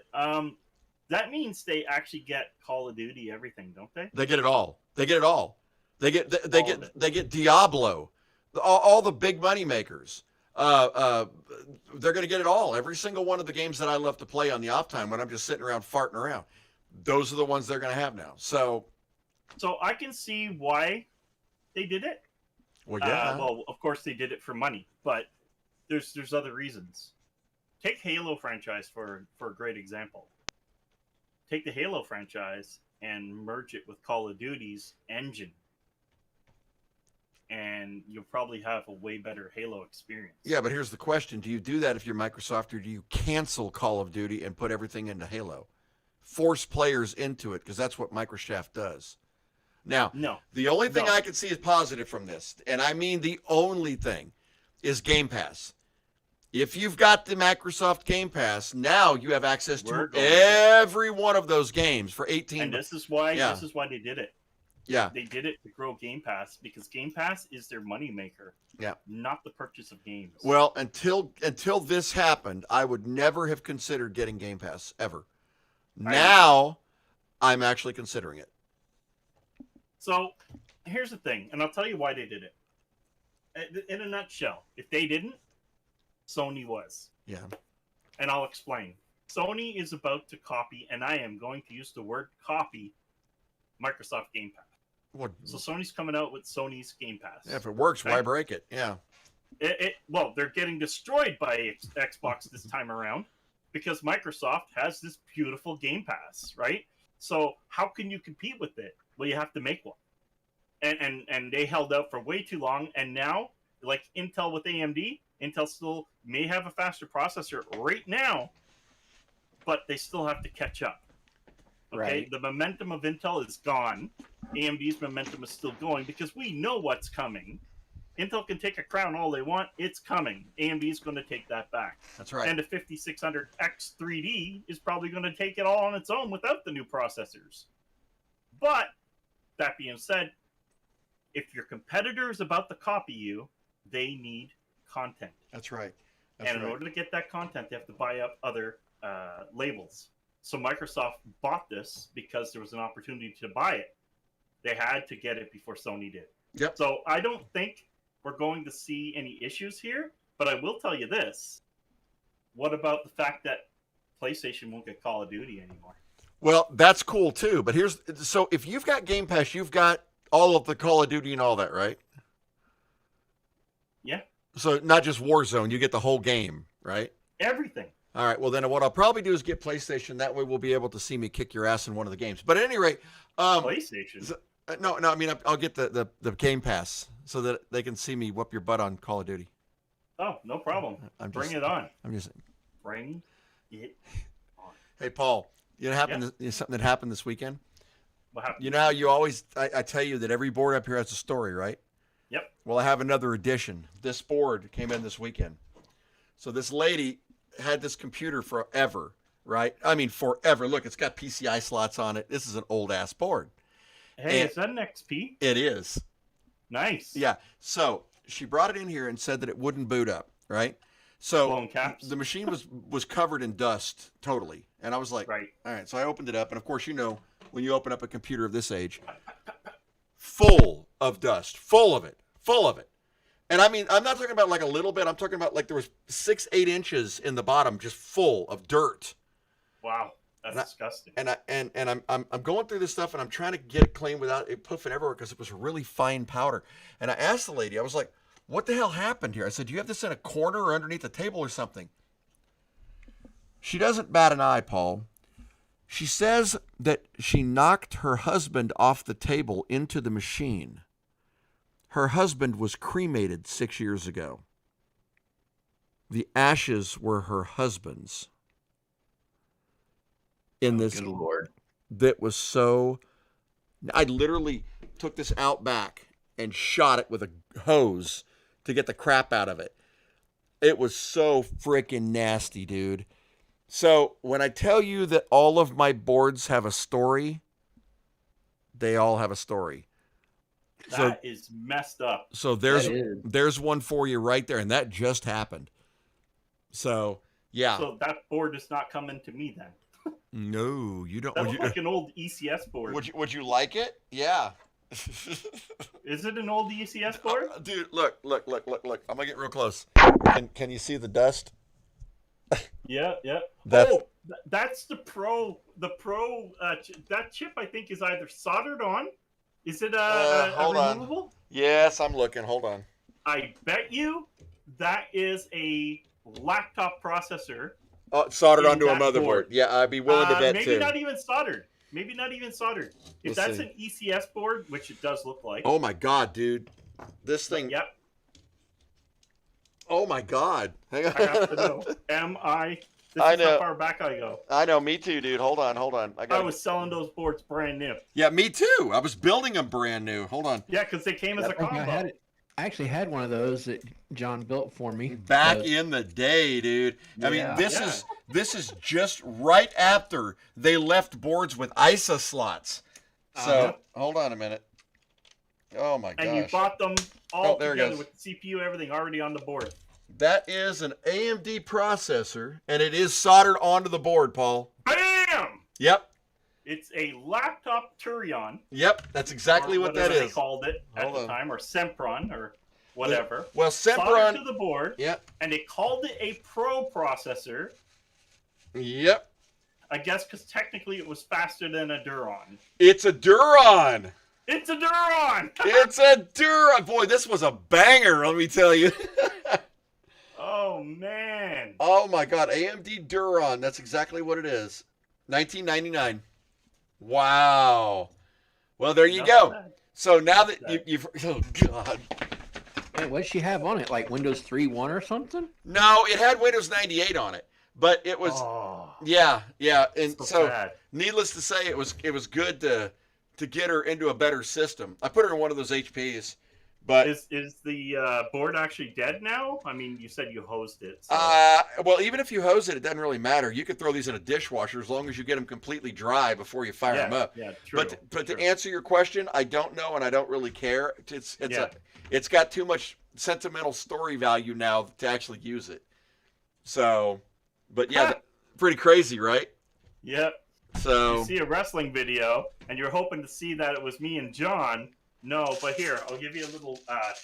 That means they actually get Call of Duty everything, don't they? They get it all. They get it all. They get Diablo, all the big money makers. They're going to get it all. Every single one of the games that I love to play on the off time when I'm just sitting around farting around. Those are the ones they're going to have now. So I can see why they did it. Well, yeah. Well, of course they did it for money, but there's other reasons. Take Halo franchise for a great example. Take the Halo franchise and merge it with Call of Duty's engine, and you'll probably have a way better Halo experience. Yeah, but here's the question. Do you do that if you're Microsoft, or do you cancel Call of Duty and put everything into Halo? Force players into it, because that's what Microsoft does. Now, No. The only thing No. I can see is positive from this, and I mean the only thing, is Game Pass. If you've got the Microsoft Game Pass, now you have access to every one of those games for 18. And this is why they did it. Yeah. They did it to grow Game Pass because Game Pass is their moneymaker. Yeah. Not the purchase of games. Well, until this happened, I would never have considered getting Game Pass ever. Now, I'm actually considering it. So, here's the thing, and I'll tell you why they did it. In a nutshell, if they didn't, Sony was. Yeah. And I'll explain. Sony is about to copy, and I am going to use the word copy, Microsoft Game Pass. What? So Sony's coming out with Sony's Game Pass. Yeah, if it works, why break it? Yeah. Well, they're getting destroyed by Xbox this time around because Microsoft has this beautiful Game Pass, right? So how can you compete with it? Well, you have to make one. And they held out for way too long, and now, like Intel with AMD, Intel still may have a faster processor right now, but they still have to catch up. Okay, Right. The momentum of Intel is gone. AMD's momentum is still going because we know what's coming. Intel can take a crown all they want. It's coming. AMD's going to take that back. That's right. And the 5600X 3D is probably going to take it all on its own without the new processors. But, that being said, if your competitor is about to copy you, they need content. That's right. In order to get that content, they have to buy up other labels. So Microsoft bought this because there was an opportunity to buy it. They had to get it before Sony did. Yep. So I don't think we're going to see any issues here, but I will tell you this. What about the fact that PlayStation won't get Call of Duty anymore? Well, that's cool too. But so if you've got Game Pass, you've got all of the Call of Duty and all that, right? Yeah. So not just Warzone, you get the whole game, right? Everything. All right. Well, then what I'll probably do is get PlayStation. That way we'll be able to see me kick your ass in one of the games. But at any rate, PlayStation. No. I mean, I'll get the Game Pass so that they can see me whoop your butt on Call of Duty. Oh, no problem. Bring it on. I'm just. Bring it on. Hey, Paul. You know, something that happened this weekend. What happened? You know how you always I tell you that every board up here has a story, right? Yep. Well, I have another edition. This board came in this weekend. So this lady had this computer forever, right? I mean, forever. Look, it's got PCI slots on it. This is an old-ass board. Hey, is that an XP? It is. Nice. Yeah. So she brought it in here and said that it wouldn't boot up, right? So Blown caps. the machine was covered in dust totally. And I was like, right. All right. So I opened it up. And, of course, you know, when you open up a computer of this age, full of dust, full of it. And I mean, I'm not talking about like a little bit. I'm talking about like there was 6-8 inches in the bottom, just full of dirt. Wow, that's disgusting. And I'm going through this stuff, and I'm trying to get it clean without it puffing everywhere because it was really fine powder. And I asked the lady, I was like, "What the hell happened here?" I said, "Do you have this in a corner or underneath a table or something?" She doesn't bat an eye, Paul. She says that she knocked her husband off the table into the machine. Her husband was cremated 6 years ago. The ashes were her husband's. In this, Good Lord. that was so. I literally took this out back and shot it with a hose to get the crap out of it. It was so freaking nasty, dude. So when I tell you that all of my boards have a story, they all have a story. That is messed up. So there's one for you right there, and that just happened. So yeah. So that board is not coming to me then. No, you don't. That looks like an old ECS board. Would you like it? Yeah. Is it an old ECS board? Dude, look. I'm gonna get real close. Can you see the dust? Yeah. That's, That's the pro. That chip I think is either soldered on. Is it hold on. removable? Yes, I'm looking. Hold on. I bet you that is a laptop processor. Soldered onto a that motherboard. board. Yeah, I'd be willing to bet maybe too. not even soldered. If Let's that's see. an ECS board, which it does look like. Oh my god, dude. This thing. Yep. Oh my god. Hang on. I have to know. This I is know. how far back I go. I know, me too, dude. Hold on. I was selling those boards brand new. Yeah, me too. I was building them brand new. Hold on. Yeah, because they came as a combo. I actually had one of those that John built for me. Back in the day, dude. I mean, Yeah. this is just right after they left boards with ISA slots. So hold on a minute. Oh my gosh. And you bought them all there it together goes. with the CPU, everything already on the board. That is an AMD processor, and it is soldered onto the board, Paul. Bam! Yep. It's a laptop Turion. Yep, that's exactly what that They is. called it at Hold the on. time, or Sempron, or whatever. Well, Soldered Sempron. to the board, Yep. and they called it a Pro processor. Yep. I guess because technically it was faster than a Duron. It's a Duron. It's a Duron! It's a Duron. Boy, this was a banger, let me tell you. Oh, man. Oh, my God. AMD Duron. That's exactly what it is. 1999. Wow. Well, there you Not go. bad. So now that you've... Oh, God. Hey, what did she have on it? Like Windows 3.1 or something? No, it had Windows 98 on it. But it was... Oh, Yeah. And so sad. needless to say, it was good to get her into a better system. I put her in one of those HPs. But Is the board actually dead now? I mean, you said you hosed it. So. well, even if you hose it, it doesn't really matter. You could throw these in a dishwasher as long as you get them completely dry before you fire them up. Yeah, true. But true. to answer your question, I don't know, and I don't really care. It's got too much sentimental story value now to actually use it. So, but yeah, pretty crazy, right? Yep. So You see a wrestling video, and you're hoping to see that it was me and John. No, but here, I'll give you a little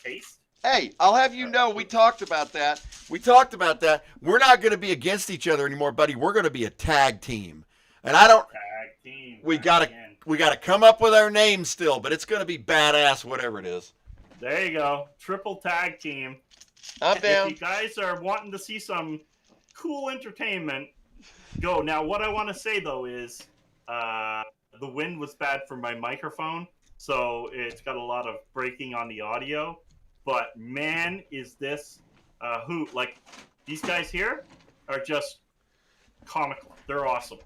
taste. hey, I'll have you know, we talked about that. We're not going to be against each other anymore, buddy. We're going to be a tag team. And I don't. Tag team. We got to come up with our name still, but it's going to be badass, whatever it is. There you go. Triple tag team. I'm down. If you guys are wanting to see some cool entertainment, go. Now, what I want to say, though, is the wind was bad for my microphone, so it's got a lot of breaking on the audio. But, man, is this hoot. Like, these guys here are just comical. They're awesome.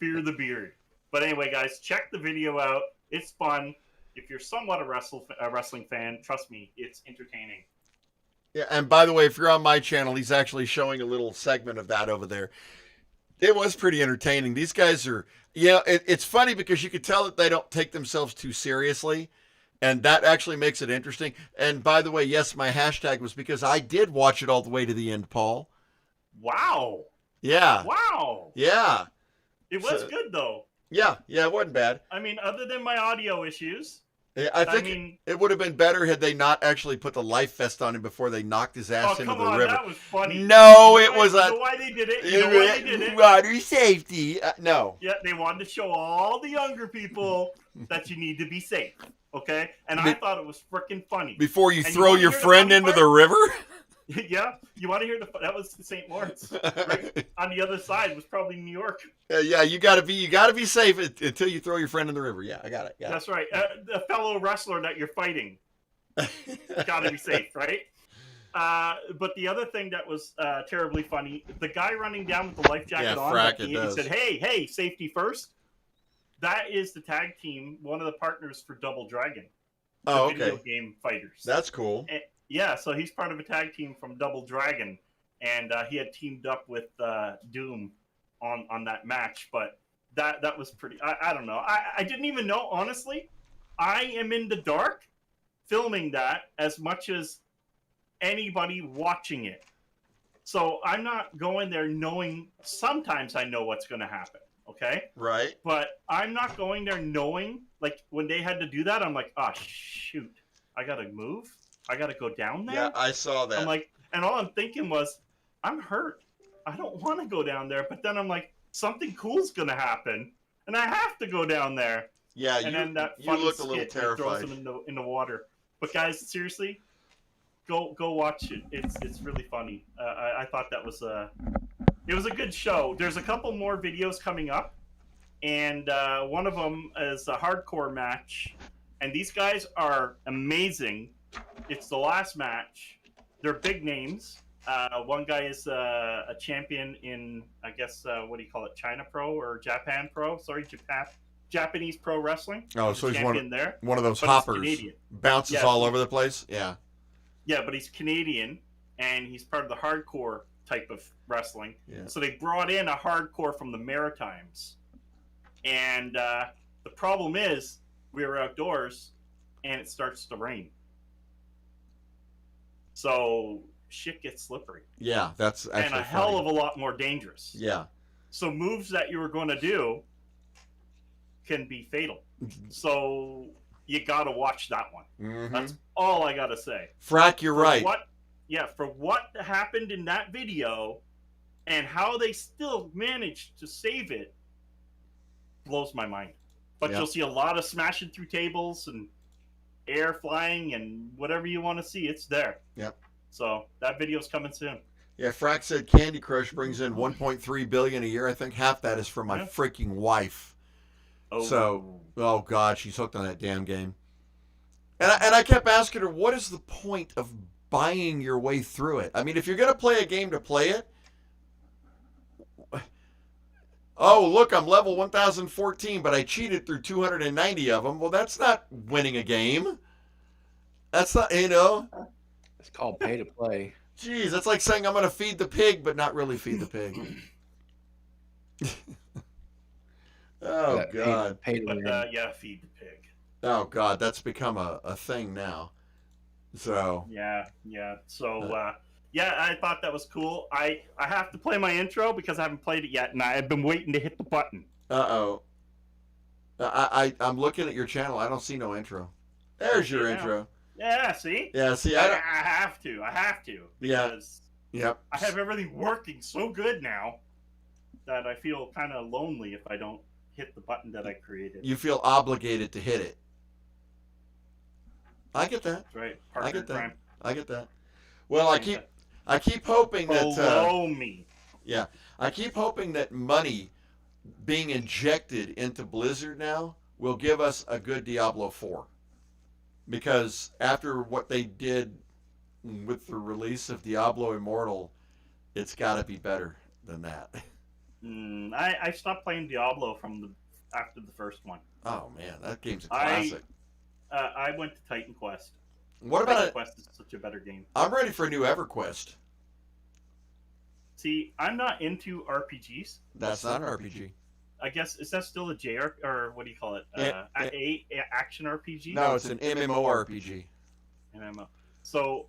Fear the beard. But anyway, guys, check the video out. It's fun. If you're somewhat a wrestling fan, trust me, it's entertaining. Yeah, and by the way, if you're on my channel, he's actually showing a little segment of that over there. It was pretty entertaining. These guys are, it's funny because you could tell that they don't take themselves too seriously, and that actually makes it interesting. And by the way, yes, my hashtag was because I did watch it all the way to the end, Paul. Wow. Yeah. Wow. Yeah. It was good, though. Yeah, it wasn't bad. I mean, other than my audio issues, I think mean, it would have been better had they not actually put the life vest on him before they knocked his ass into come the on, river. that was funny. No, you it was you know why they did it? You know why they did it? water safety. No. Yeah, they wanted to show all the younger people that you need to be safe. Okay, and I thought it was freaking funny. Before you And throw your friend into the river. Yeah, you want to hear that was St. Lawrence. Right on the other side was probably New York. Yeah, you gotta be safe until you throw your friend in the river. Yeah, I got it. That's right. The fellow wrestler that you're fighting, gotta be safe, right? But the other thing that was terribly funny, the guy running down with the life jacket on, he said, "Hey, safety first." That is the tag team, one of the partners for Double Dragon. Oh, okay. Video game fighters. That's cool. Yeah, so he's part of a tag team from Double Dragon, and he had teamed up with Doom on that match. But that was pretty. I don't know. I didn't even know, honestly. I am in the dark filming that as much as anybody watching it. So I'm not going there knowing. Sometimes I know what's going to happen. Okay. Right. But I'm not going there knowing. Like when they had to do that, I'm like, oh shoot, I gotta move. I gotta go down there. Yeah, I saw that. I'm like, and all I'm thinking was, I'm hurt. I don't want to go down there. But then I'm like, something cool's gonna happen, and I have to go down there. Yeah, and then that you look a little terrified. Throws him in the water. But guys, seriously, go watch it. It's really funny. I thought that was it was a good show. There's a couple more videos coming up, and one of them is a hardcore match, and these guys are amazing. It's the last match. They're big names. One guy is a champion in, I guess, what do you call it, China Pro or Japan Pro? Sorry, Japanese Pro Wrestling. Oh, so he's one of those but hoppers. Bounces all over the place? Yeah. Yeah, but he's Canadian, and he's part of the hardcore type of wrestling. Yeah. So they brought in a hardcore from the Maritimes. And the problem is, we were outdoors, and it starts to rain. So shit gets slippery. Yeah, that's actually and a hell of a lot more dangerous. Yeah. So moves that you were going to do can be fatal. So you got to watch that one. Mm-hmm. That's all I got to say. Frack, you're right. For what happened in that video and how they still managed to save it blows my mind. But you'll see a lot of smashing through tables and air flying and whatever you want to see, it's there. Yep. So that video's coming soon. Yeah, Frack said Candy Crush brings in $1.3 billion a year. I think half that is from my freaking wife. Oh. So, oh God, she's hooked on that damn game. And I kept asking her, what is the point of buying your way through it? I mean, if you're going to play a game to play it, oh, look, I'm level 1014, but I cheated through 290 of them. Well, that's not winning a game. That's not, It's called pay to play. Jeez, that's like saying I'm going to feed the pig, but not really feed the pig. Oh, God. Feed the pig. Oh, God, that's become a thing now. So. Yeah. So, I thought that was cool. I have to play my intro because I haven't played it yet, and I've been waiting to hit the button. Uh-oh. I'm looking at your channel. I don't see no intro. There's your intro. Yeah, see? Yeah, see, I have to. Because yep. I have everything working so good now that I feel kind of lonely if I don't hit the button that I created. You feel obligated to hit it. I get that. That's right. I get that. I get that. Well, I keep hoping that below me. Yeah, I keep hoping that money being injected into Blizzard now will give us a good Diablo 4. Because after what they did with the release of Diablo Immortal, it's got to be better than that. I stopped playing Diablo after the first one. Oh man, that game's a classic. I went to Titan Quest. What about Titan Quest is such a better game. I'm ready for a new EverQuest. See, I'm not into RPGs. That's not an RPG. I guess, is that still a JR, or what do you call it? Action RPG? No, it's an MMORPG. MMO. So,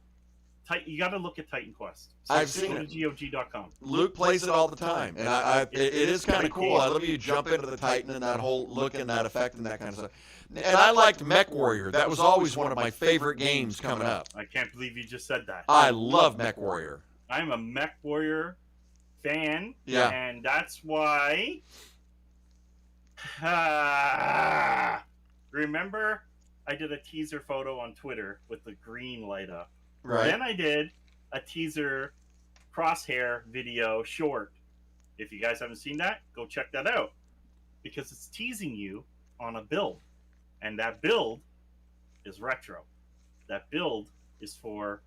You got to look at Titan Quest. I've seen it. GOG.com. Luke plays it all the time, and it is kind of cool. I love you jump into the Titan and that whole look and that effect and that kind of stuff. And I liked Mech Warrior. That was always one of my favorite games coming up. I can't believe you just said that. I love Mech Warrior. I'm a Mech Warrior fan. Yeah. And that's why. Remember, I did a teaser photo on Twitter with the green light up. Right. Then I did a teaser crosshair video short. If you guys haven't seen that, go check that out. Because it's teasing you on a build. And that build is retro. That build is for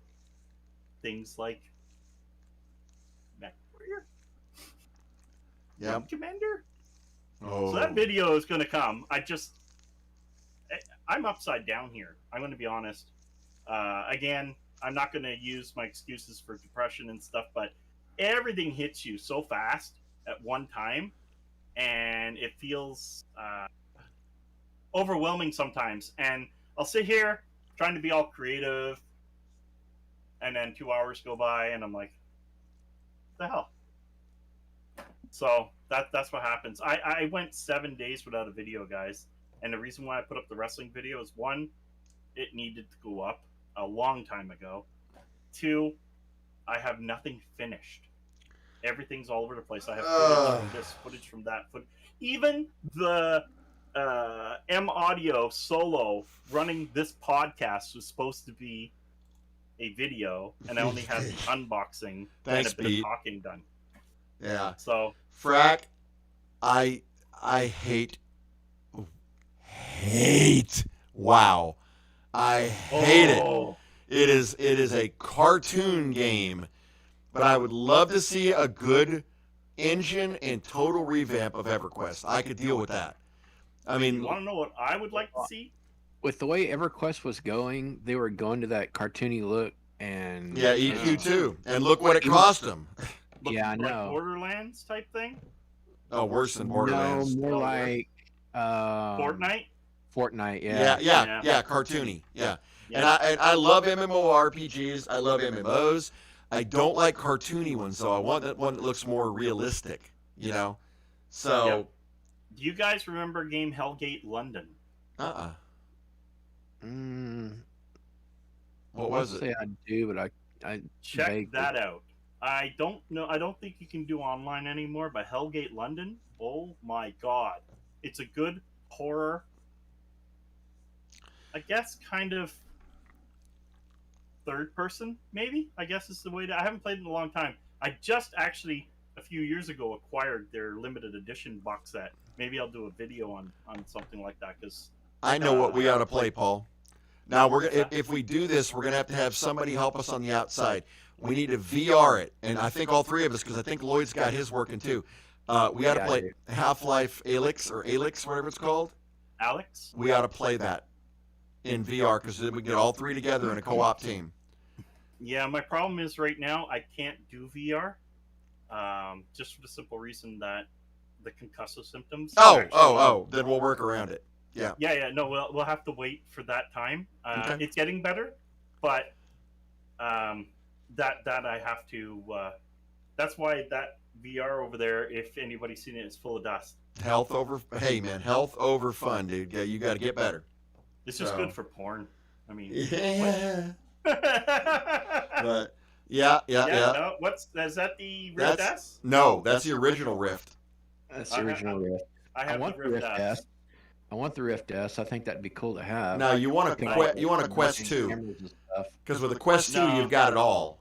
things like Mech Warrior. Yep. Commander. Oh. So that video is going to come. I'm upside down here. I'm going to be honest. Again, I'm not going to use my excuses for depression and stuff, but everything hits you so fast at one time, and it feels overwhelming sometimes. And I'll sit here trying to be all creative, and then 2 hours go by, and I'm like, what the hell? So that's what happens. I went 7 days without a video, guys. And the reason why I put up the wrestling video is, one, it needed to go up a long time ago. Two, I have nothing finished. Everything's all over the place. I have footage from this, footage from that. Even the M Audio solo running this podcast was supposed to be a video, and I only had the unboxing and a bit of talking done. Yeah. So, Frack, I hate. Wow. I hate it. It is a cartoon game, but I would love to see a good engine and total revamp of EverQuest. I could deal with that. I mean, you want to know what I would like to see? With the way EverQuest was going, they were going to that cartoony look, and yeah, EQ too. And look what it cost them. Yeah, I know. Like Borderlands type thing? Oh, worse than Borderlands. No, more like Fortnite? Fortnite, yeah. Yeah, cartoony. Yeah. And I love MMORPGs. I love MMOs. I don't like cartoony ones, so I want that one that looks more realistic, you know? So. Yeah. Do you guys remember game Hellgate London? What was it? Say I do, but I check that out. I don't know. I don't think you can do online anymore, but Hellgate London, oh my god. It's a good horror, I guess, kind of third person, maybe, I guess is the way to. I haven't played it in a long time. I just actually, a few years ago, acquired their limited edition box set. Maybe I'll do a video on something like that, because I know what we ought to play, Paul. Now, if we do this, we're going to have somebody help us on the outside. We need to VR it, and I think all three of us, because I think Lloyd's got his working too. We ought to play Half-Life Alyx, or Alyx, whatever it's called. Alex? We ought to play that in VR, because then we get all three together in a co-op team. Yeah, my problem is right now I can't do VR, just for the simple reason that the concussive symptoms. Then we'll work around it. Yeah. Yeah. No, we'll have to wait for that time. Okay. It's getting better, but that I have to. That's why that VR over there, if anybody's seen it, is full of dust. Health over fun, dude. Yeah, you got to get better. It's just good for porn. I mean, yeah. But yeah. No, is that the Rift S? No, that's the original Rift. That's the original Rift. I want the Rift S. I want the Rift S. I think that'd be cool to have. Now you want a Quest 2, because with a Quest 2 you've got it all.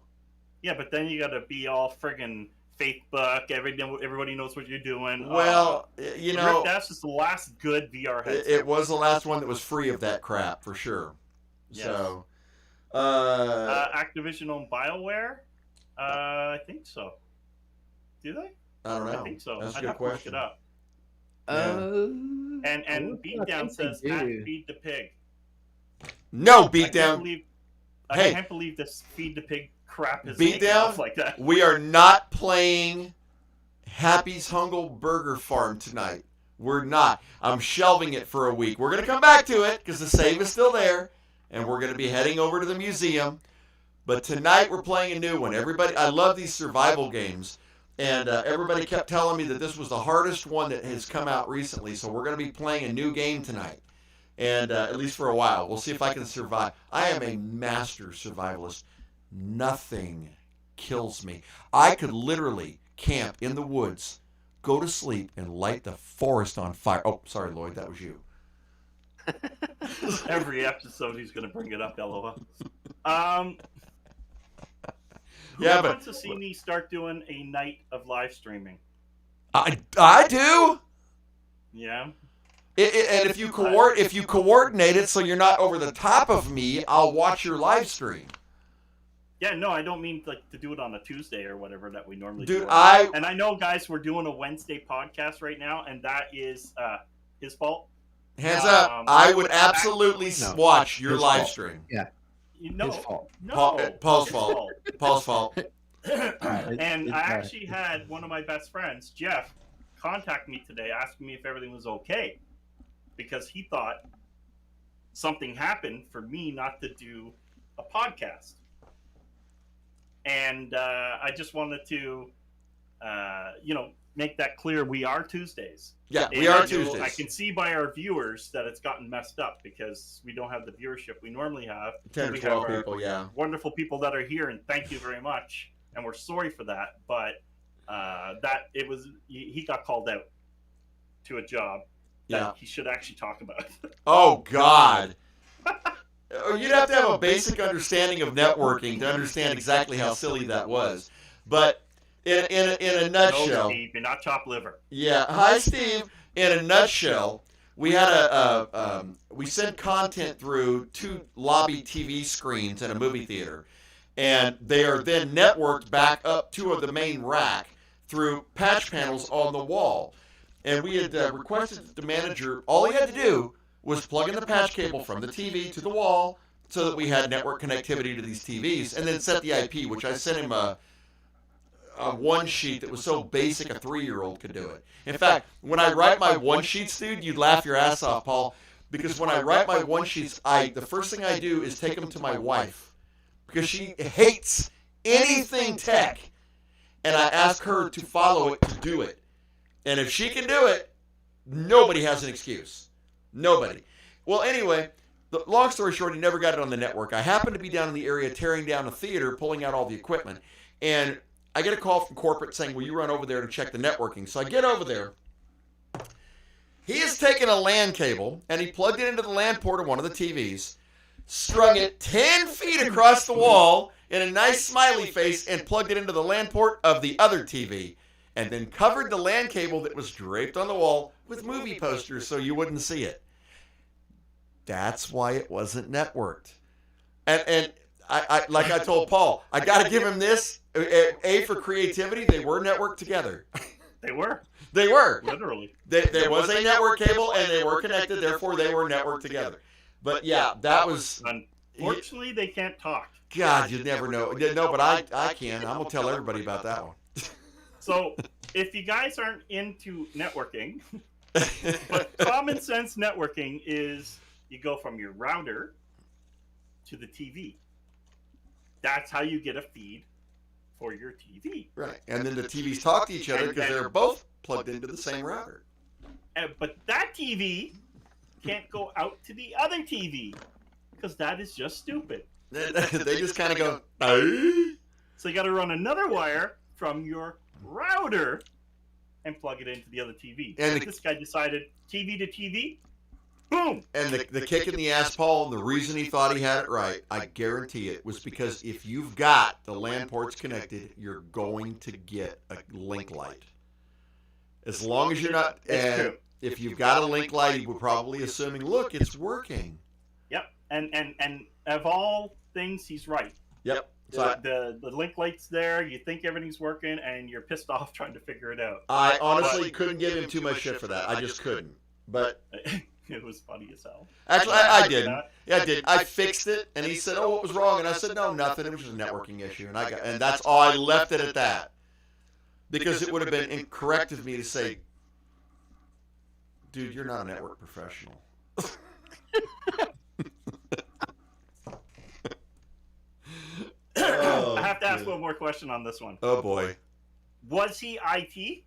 Yeah, but then you got to be all friggin' Facebook. Everybody knows what you're doing. Well, you know, Rift S is the last good VR headset. It was the last one that was free of that crap for sure. Yes. So, Activision on BioWare? I think so. Do they? I don't know. I think so. That's a I'd good have question. to look it up. Yeah. And Beatdown says at Feed the Pig. No, Beatdown. I can't believe this Feed the Pig crap is Beatdown like that. We are not playing Happy's Hungle Burger Farm tonight. We're not. I'm shelving it for a week. We're going to come back to it because the save is still there, and we're going to be heading over to the museum. But tonight we're playing a new one. Everybody, I love these survival games. And everybody kept telling me that this was the hardest one that has come out recently. So we're going to be playing a new game tonight. And at least for a while. We'll see if I can survive. I am a master survivalist. Nothing kills me. I could literally camp in the woods, go to sleep, and light the forest on fire. Oh, sorry, Lloyd, that was you. Every episode he's going to bring it up, LOL. Who wants to see me start doing a night of live streaming? I do. Yeah. And if you coordinate it so you're not over the top of me, I'll watch your live stream. Yeah, no, I don't mean like to do it on a Tuesday or whatever that we normally do. And I know, guys, we're doing a Wednesday podcast right now, and that is his fault. Hands up. I would absolutely watch your live stream. Yeah. His fault. No. Paul's fault. Paul's fault. And I actually had one of my best friends, Jeff, contact me today asking me if everything was okay. Because he thought something happened for me not to do a podcast. And I just wanted to, make that clear. We are Tuesdays. Yeah, we are Tuesdays. I can see by our viewers that it's gotten messed up because we don't have the viewership we normally have. 10 or 12 people, yeah. Wonderful people that are here, and thank you very much. And we're sorry for that, but he got called out to a job that he should actually talk about. Oh, God. You'd have to have a basic understanding of networking to understand exactly how silly that was. But in a nutshell, no, Steve, you're not chopped liver. Yeah, hi Steve. In a nutshell, we had we sent content through 2 lobby TV screens in a movie theater, and they are then networked back up to the main rack through patch panels on the wall. And we had requested that the manager, all he had to do was plug in the patch cable from the TV to the wall so that we had network connectivity to these TVs, and then set the IP, which I sent him a one sheet that was so basic a 3-year-old could do it. In fact, when I write my one sheets, dude, you'd laugh your ass off, Paul, because when I write my one sheets, the first thing I do is take them to my wife, because she hates anything tech, and I ask her to follow it to do it. And if she can do it, nobody has an excuse. Nobody. Well, anyway, the long story short, he never got it on the network. I happened to be down in the area tearing down a theater, pulling out all the equipment, and I get a call from corporate saying, will you run over there to check the networking? So I get over there. He has taken a LAN cable, and he plugged it into the LAN port of one of the TVs, strung it 10 feet across the wall in a nice smiley face, and plugged it into the LAN port of the other TV, and then covered the LAN cable that was draped on the wall with movie posters so you wouldn't see it. That's why it wasn't networked. And I like I told Paul, I got to give him this. A, for creativity, they were networked together. They were. They were. Literally. There was a network cable, and they were connected, therefore they were networked together. But yeah, that was... Unfortunately, they can't talk. God, you'd never know. No, but I can. I'm going to tell everybody about that one. So, if you guys aren't into networking, but common sense networking is you go from your router to the TV. That's how you get a feed for your TV. Right. And then the TVs talk to each other because they're both plugged into the same router. But that TV can't go out to the other TV because that is just stupid. They just kind of go, "Aye?" So you got to run another wire from your router and plug it into the other TV. And this guy decided TV to TV, boom. And the kick in the ass, Paul, and the reason he thought he had it right, I guarantee it, was because if you've got the LAN ports connected, you're going to get a link light. As long as you're not, and if you've got a link light, you were probably assuming, look, it's working. Yep. And of all things, he's right. Yep. So the link light's there, you think everything's working, and you're pissed off trying to figure it out. I honestly couldn't give him too much shit for that. I just couldn't. But it was funny as hell. Actually, I didn't. Yeah, I did. I fixed it, and he said, "Oh, what was wrong?" And I said, "No, nothing. It was just a networking issue." And that's all. I left it at that, because it would have been incorrect of me to say, "Dude, you're not a network professional." have to ask one more question on this one. Oh boy. Was he IT?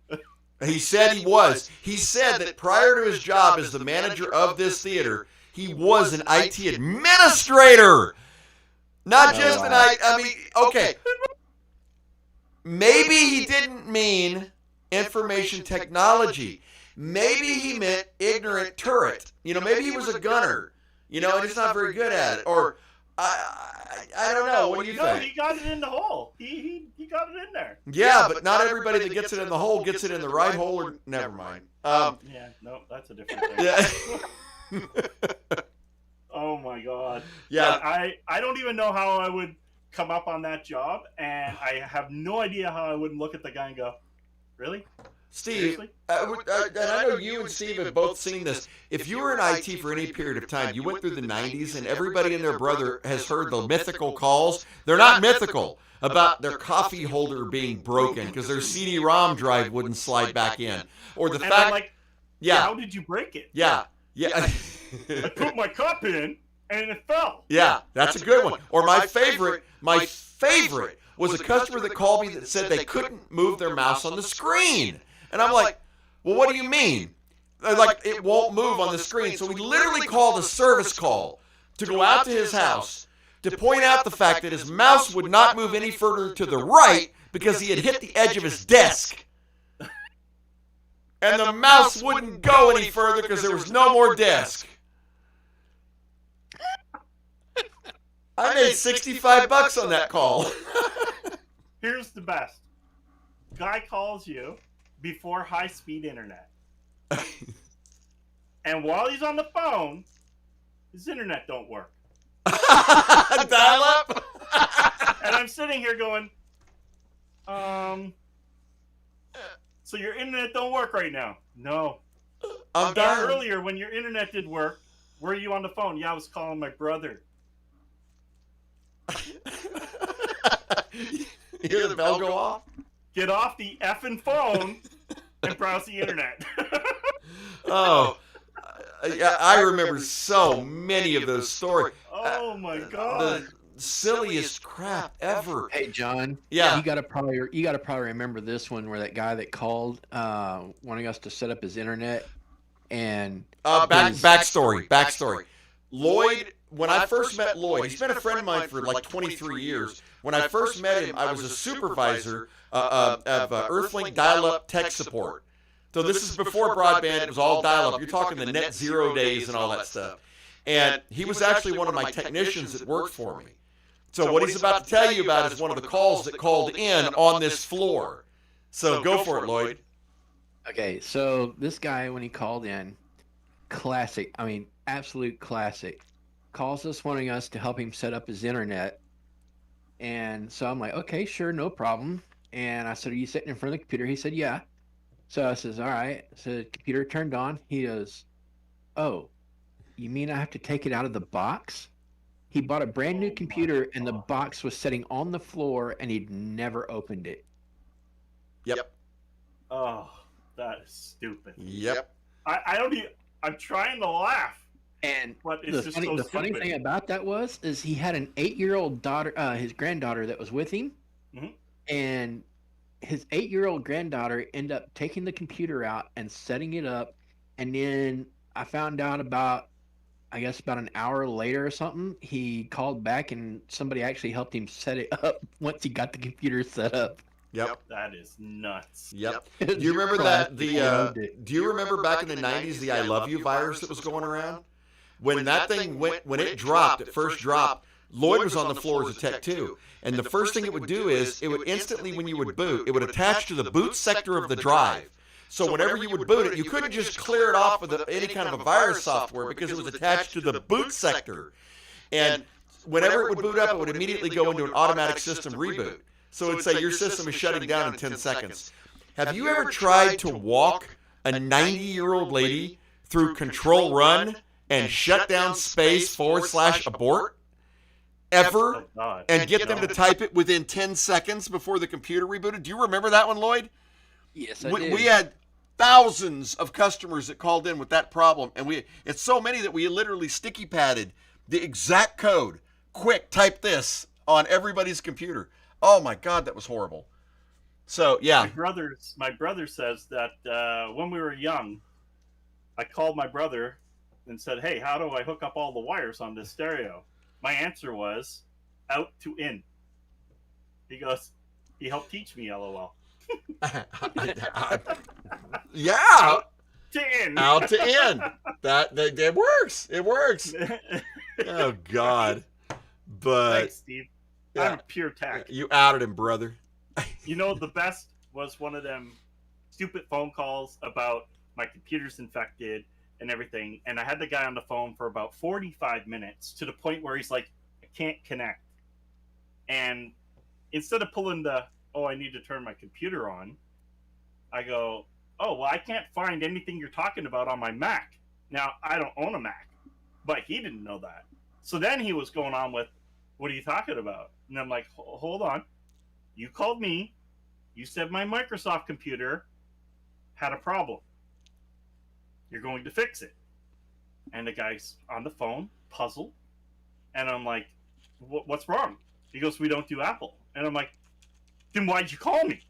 He said he was. He said that prior to his job as the manager of this theater, he was an IT administrator. Not just an IT. I mean, okay. Maybe he didn't mean information technology. Maybe he meant ignorant turret. Maybe he was a gunner. And he's not very good at it. Or I don't know. What do you think? He got it in the hole. He got it in there. Yeah, but not everybody that gets it in the hole gets it in the right hole. Or never mind. That's a different thing. Yeah. Oh my God. Yeah. I don't even know how I would come up on that job, and I have no idea how I wouldn't look at the guy and go, "Really, Steve?" And I know you and Steve have both seen this. If you were in IT for any period of time, you went through the 90s, and everybody and their brother has heard the mythical calls. They're not mythical about their coffee holder being broken because their CD-ROM drive wouldn't slide back in, or the fact, how did you break it? Yeah. I put my cup in and it fell. Yeah, that's a good one. Or my favorite was a customer that called me that said they couldn't move their mouse on the screen. And I'm like, well, what do you mean? Like, it won't move on the screen. So we literally called a service call to go out to his house to point out the fact that his mouse would not move any further to the right because he had hit the edge of his desk. And the mouse wouldn't go any further because there was no more desk. I made $65 on that call. Here's the best. Guy calls you before high-speed internet. And while he's on the phone, his internet don't work. Dial up? And I'm sitting here going, so your internet don't work right now? No. I'm done. Earlier, when your internet did work, were you on the phone? Yeah, I was calling my brother. You hear the bell go off? Get off the effing phone and browse the internet. Oh, I remember so many of those stories. Oh my God. The silliest crap ever. Hey, John. Yeah. You gotta probably remember this one where that guy that called wanting us to set up his internet and backstory. Lloyd, when I first met Lloyd, he's been a friend of mine for like 23 years. When I first met him, I was a supervisor of Earthlink dial-up tech support. So this is before broadband. It was all dial-up. You're talking the net zero days and all that stuff. And he was actually one of my technicians that worked for me. So what he's about to tell you about is one of the calls that called in on this floor. So go for it, Lloyd. Okay, so this guy, when he called in, absolute classic, calls us wanting us to help him set up his internet. And so I'm like, okay, sure, no problem. And I said, are you sitting in front of the computer? He said, yeah. So I says, all right. So the computer turned on. He goes, oh, you mean I have to take it out of the box? He bought a brand new computer and the box was sitting on the floor and he'd never opened it. Yep. Oh, that is stupid. Yep. I don't even, I'm trying to laugh. And but it's the funny thing about that is he had an 8-year-old daughter, his granddaughter that was with him. Mm-hmm. And his 8-year-old granddaughter ended up taking the computer out and setting it up. And then I found out about an hour later or something, he called back and somebody actually helped him set it up once he got the computer set up. Yep. That is nuts. Yep. Do you remember that? Do you remember back in the 90s the I Love You virus that was going around? When that thing when it first dropped, Lloyd was on the floor as a tech too. And the first thing it would do is it would instantly, when you would boot, it would attach to the boot sector of the drive. So whenever you would boot it, you couldn't just clear it off with any kind of a virus software because it was attached to the boot sector. And whenever it would boot up, it would immediately go into an automatic system reboot. So it would say your system is shutting down in 10 seconds. Have you ever tried to walk a 90-year-old lady through Control Run and shut down space /abort? Ever? And get them to type it within 10 seconds before the computer rebooted? Do you remember that one, Lloyd? Yes, I do. We had thousands of customers that called in with that problem, and it's so many that we literally sticky padded the exact code. Quick, type this on everybody's computer. Oh my God, that was horrible. So yeah, My brother says that when we were young, I called my brother and said, "Hey, how do I hook up all the wires on this stereo?" My answer was, "Out to in." He goes, "He helped teach me, LOL." yeah, Out to in. out to in. That works. It works. Oh God, but Thanks, Steve. yeah, I'm pure tech. you outed him, brother. You know, the best was one of them stupid phone calls about my computer's infected and everything. And I had the guy on the phone for about 45 minutes to the point where he's like, "I can't connect." And instead of pulling the, "Oh, I need to turn my computer on," I go, "Oh, well, I can't find anything you're talking about on my Mac." Now, I don't own a Mac, but he didn't know that. So then he was going on with, "What are you talking about?" And I'm like, "Hold on. You called me. You said my Microsoft computer had a problem. You're going to fix it." And the guy's on the phone, puzzled. And I'm like, "What's wrong?" He goes, "We don't do Apple." And I'm like, "Then why'd you call me?"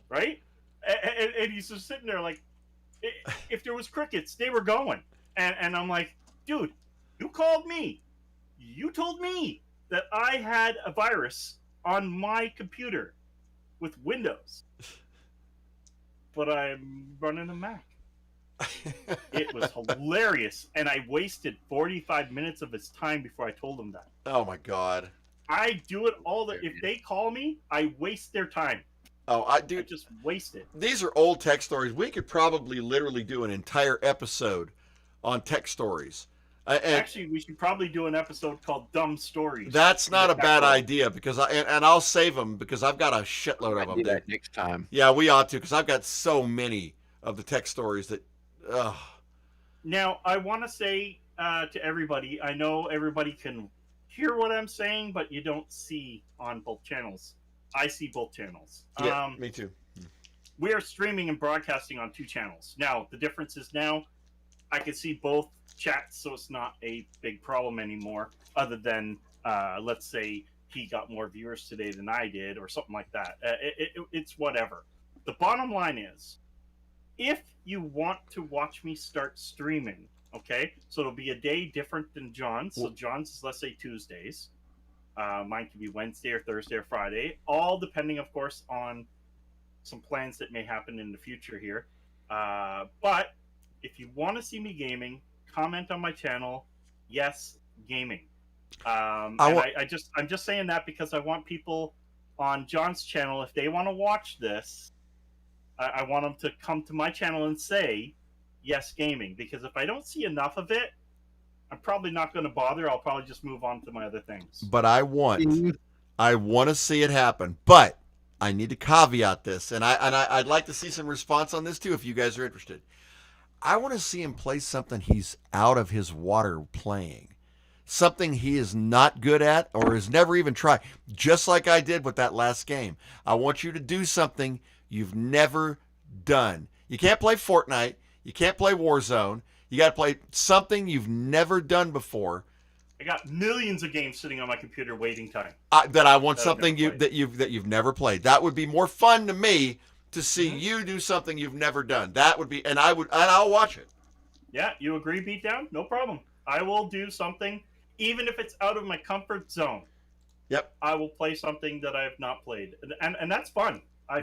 Right? And he's just sitting there like, if there was crickets, they were going. And I'm like, "Dude, you called me. You told me that I had a virus on my computer with Windows, but I'm running a Mac." It was hilarious, and I wasted 45 minutes of his time before I told him that. Oh my God. I do it if they call me, I waste their time. Oh, I dude, just waste it. these are old tech stories. We could probably literally do an entire episode on tech stories. And Actually, we should probably do an episode called "Dumb Stories." that's not a bad idea because I'll save them because I've got a shitload of them. Do that next time. Yeah, we ought to because I've got so many of the tech stories that. Now, I want to say to everybody, I know everybody can hear what I'm saying, but you don't see on both channels. I see both channels. Yeah, me too. We are streaming and broadcasting on 2 channels. Now, the difference is now I can see both chats, so it's not a big problem anymore, other than, let's say, he got more viewers today than I did, or something like that. It's whatever. The bottom line is, if you want to watch me start streaming, okay, so it'll be a day different than John's. So John's is, let's say, Tuesdays. Mine can be Wednesday or Thursday or Friday, all depending, of course, on some plans that may happen in the future here. But if you want to see me gaming, comment on my channel. Yes, gaming. I'm just saying that because I want people on John's channel, if they want to watch this, I want them to come to my channel and say, "Yes, gaming." Because if I don't see enough of it, I'm probably not going to bother. I'll probably just move on to my other things. But I want to see it happen. But I need to caveat this, and I'd like to see some response on this too, if you guys are interested. I want to see him play something he's out of his water playing, something he is not good at or has never even tried, just like I did with that last game. I want you to do something you've never done. You can't play Fortnite. You can't play Warzone. You got to play something you've never done before. I got millions of games sitting on my computer waiting time. That I want something you've never played. That would be more fun to me to see you do something you've never done. That would be, and I'll watch it. Yeah, you agree, Beatdown? No problem. I will do something, even if it's out of my comfort zone. Yep. I will play something that I have not played, and that's fun. I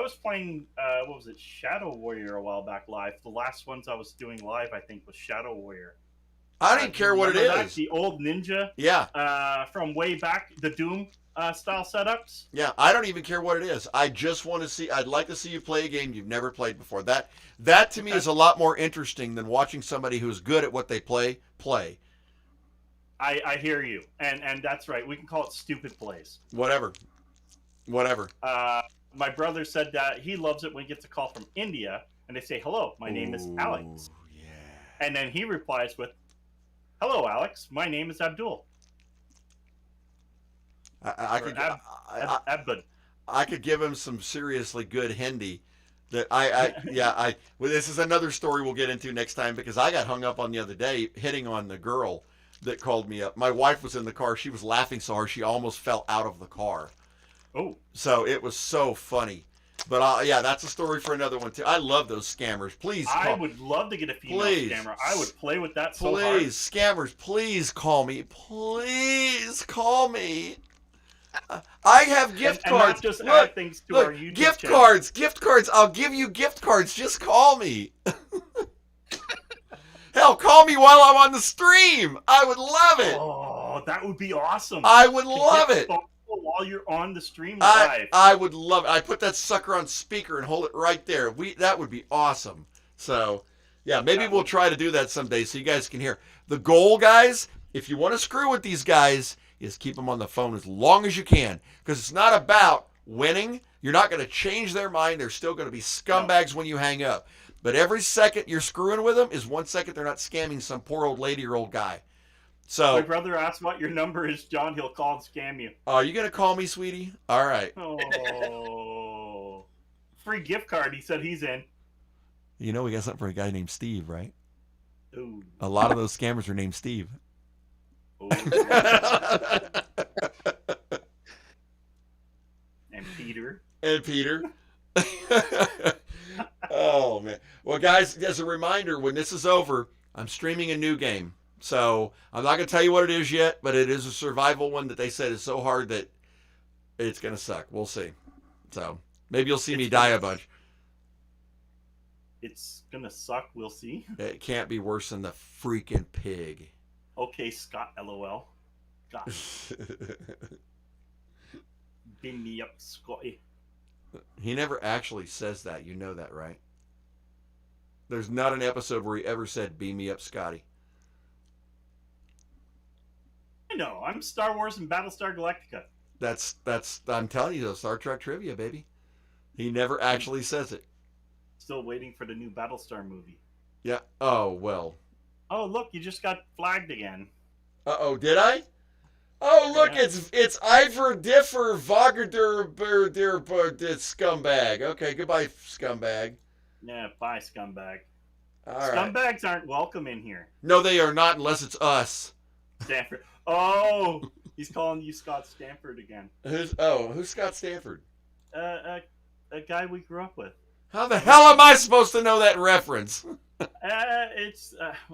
was playing, what was it, Shadow Warrior a while back live. The last ones I was doing live, I think, was Shadow Warrior. I didn't care what it is. The old ninja. Yeah. From way back, the Doom style setups. Yeah, I don't even care what it is. I just want to see. I'd like to see you play a game you've never played before. That to me is a lot more interesting than watching somebody who's good at what they play. I hear you, and that's right. We can call it stupid plays. Whatever. My brother said that he loves it when he gets a call from India and they say, "Hello, my name is Alex." Yeah. And then he replies with, "Hello, Alex. My name is Abdul." I could give him some seriously good Hindi. Well, this is another story we'll get into next time because I got hung up on the other day hitting on the girl that called me up. My wife was in the car. She was laughing so hard she almost fell out of the car. Oh. So it was so funny. But yeah, that's a story for another one too. I love those scammers. Please call. I would love to get a female scammer. I would play with that so hard. Please, scammers, please call me. Please call me. I have gift cards. And not just add things to our YouTube gift channel. Gift cards. I'll give you gift cards. Just call me. Hell, call me while I'm on the stream. I would love it. Oh, that would be awesome. I would love it. While you're on the stream live. I would love it. I put that sucker on speaker and hold it right there. That would be awesome. So, yeah, maybe we'll try to do that someday so you guys can hear. The goal, guys, if you want to screw with these guys, is keep them on the phone as long as you can. Because it's not about winning. You're not going to change their mind. They're still going to be scumbags when you hang up. But every second you're screwing with them is 1 second they're not scamming some poor old lady or old guy. So my brother asked what your number is, John. He'll call and scam you. Are you going to call me, sweetie? All right. Oh. Free gift card. He said he's in. You know we got something for a guy named Steve, right? Ooh. A lot of those scammers are named Steve. And Peter. And Peter. Oh, man. Well, guys, as a reminder, when this is over, I'm streaming a new game. So I'm not going to tell you what it is yet, but it is a survival one that they said is so hard that it's going to suck. We'll see. So maybe you'll see me die a bunch. It's going to suck. We'll see. It can't be worse than the freaking pig. Okay, Scott, LOL. God. Beam me up, Scotty. He never actually says that. You know that, right? There's not an episode where he ever said, beam me up, Scotty. I know. I'm Star Wars and Battlestar Galactica. That's I'm telling you, Star Trek trivia, baby. He never actually says it. Still waiting for the new Battlestar movie. Yeah. Oh, well. Oh, look, you just got flagged again. Uh-oh, did I? Oh, look, Yeah. it's Ivor Differ Vagadur scumbag. Okay, goodbye, scumbag. Yeah, bye, scumbag. All right. Scumbags aren't welcome in here. No, they are not unless it's us. Stanford. Oh, he's calling you Scott Stanford again. Who's Scott Stanford? A guy we grew up with. How the hell am I supposed to know that reference?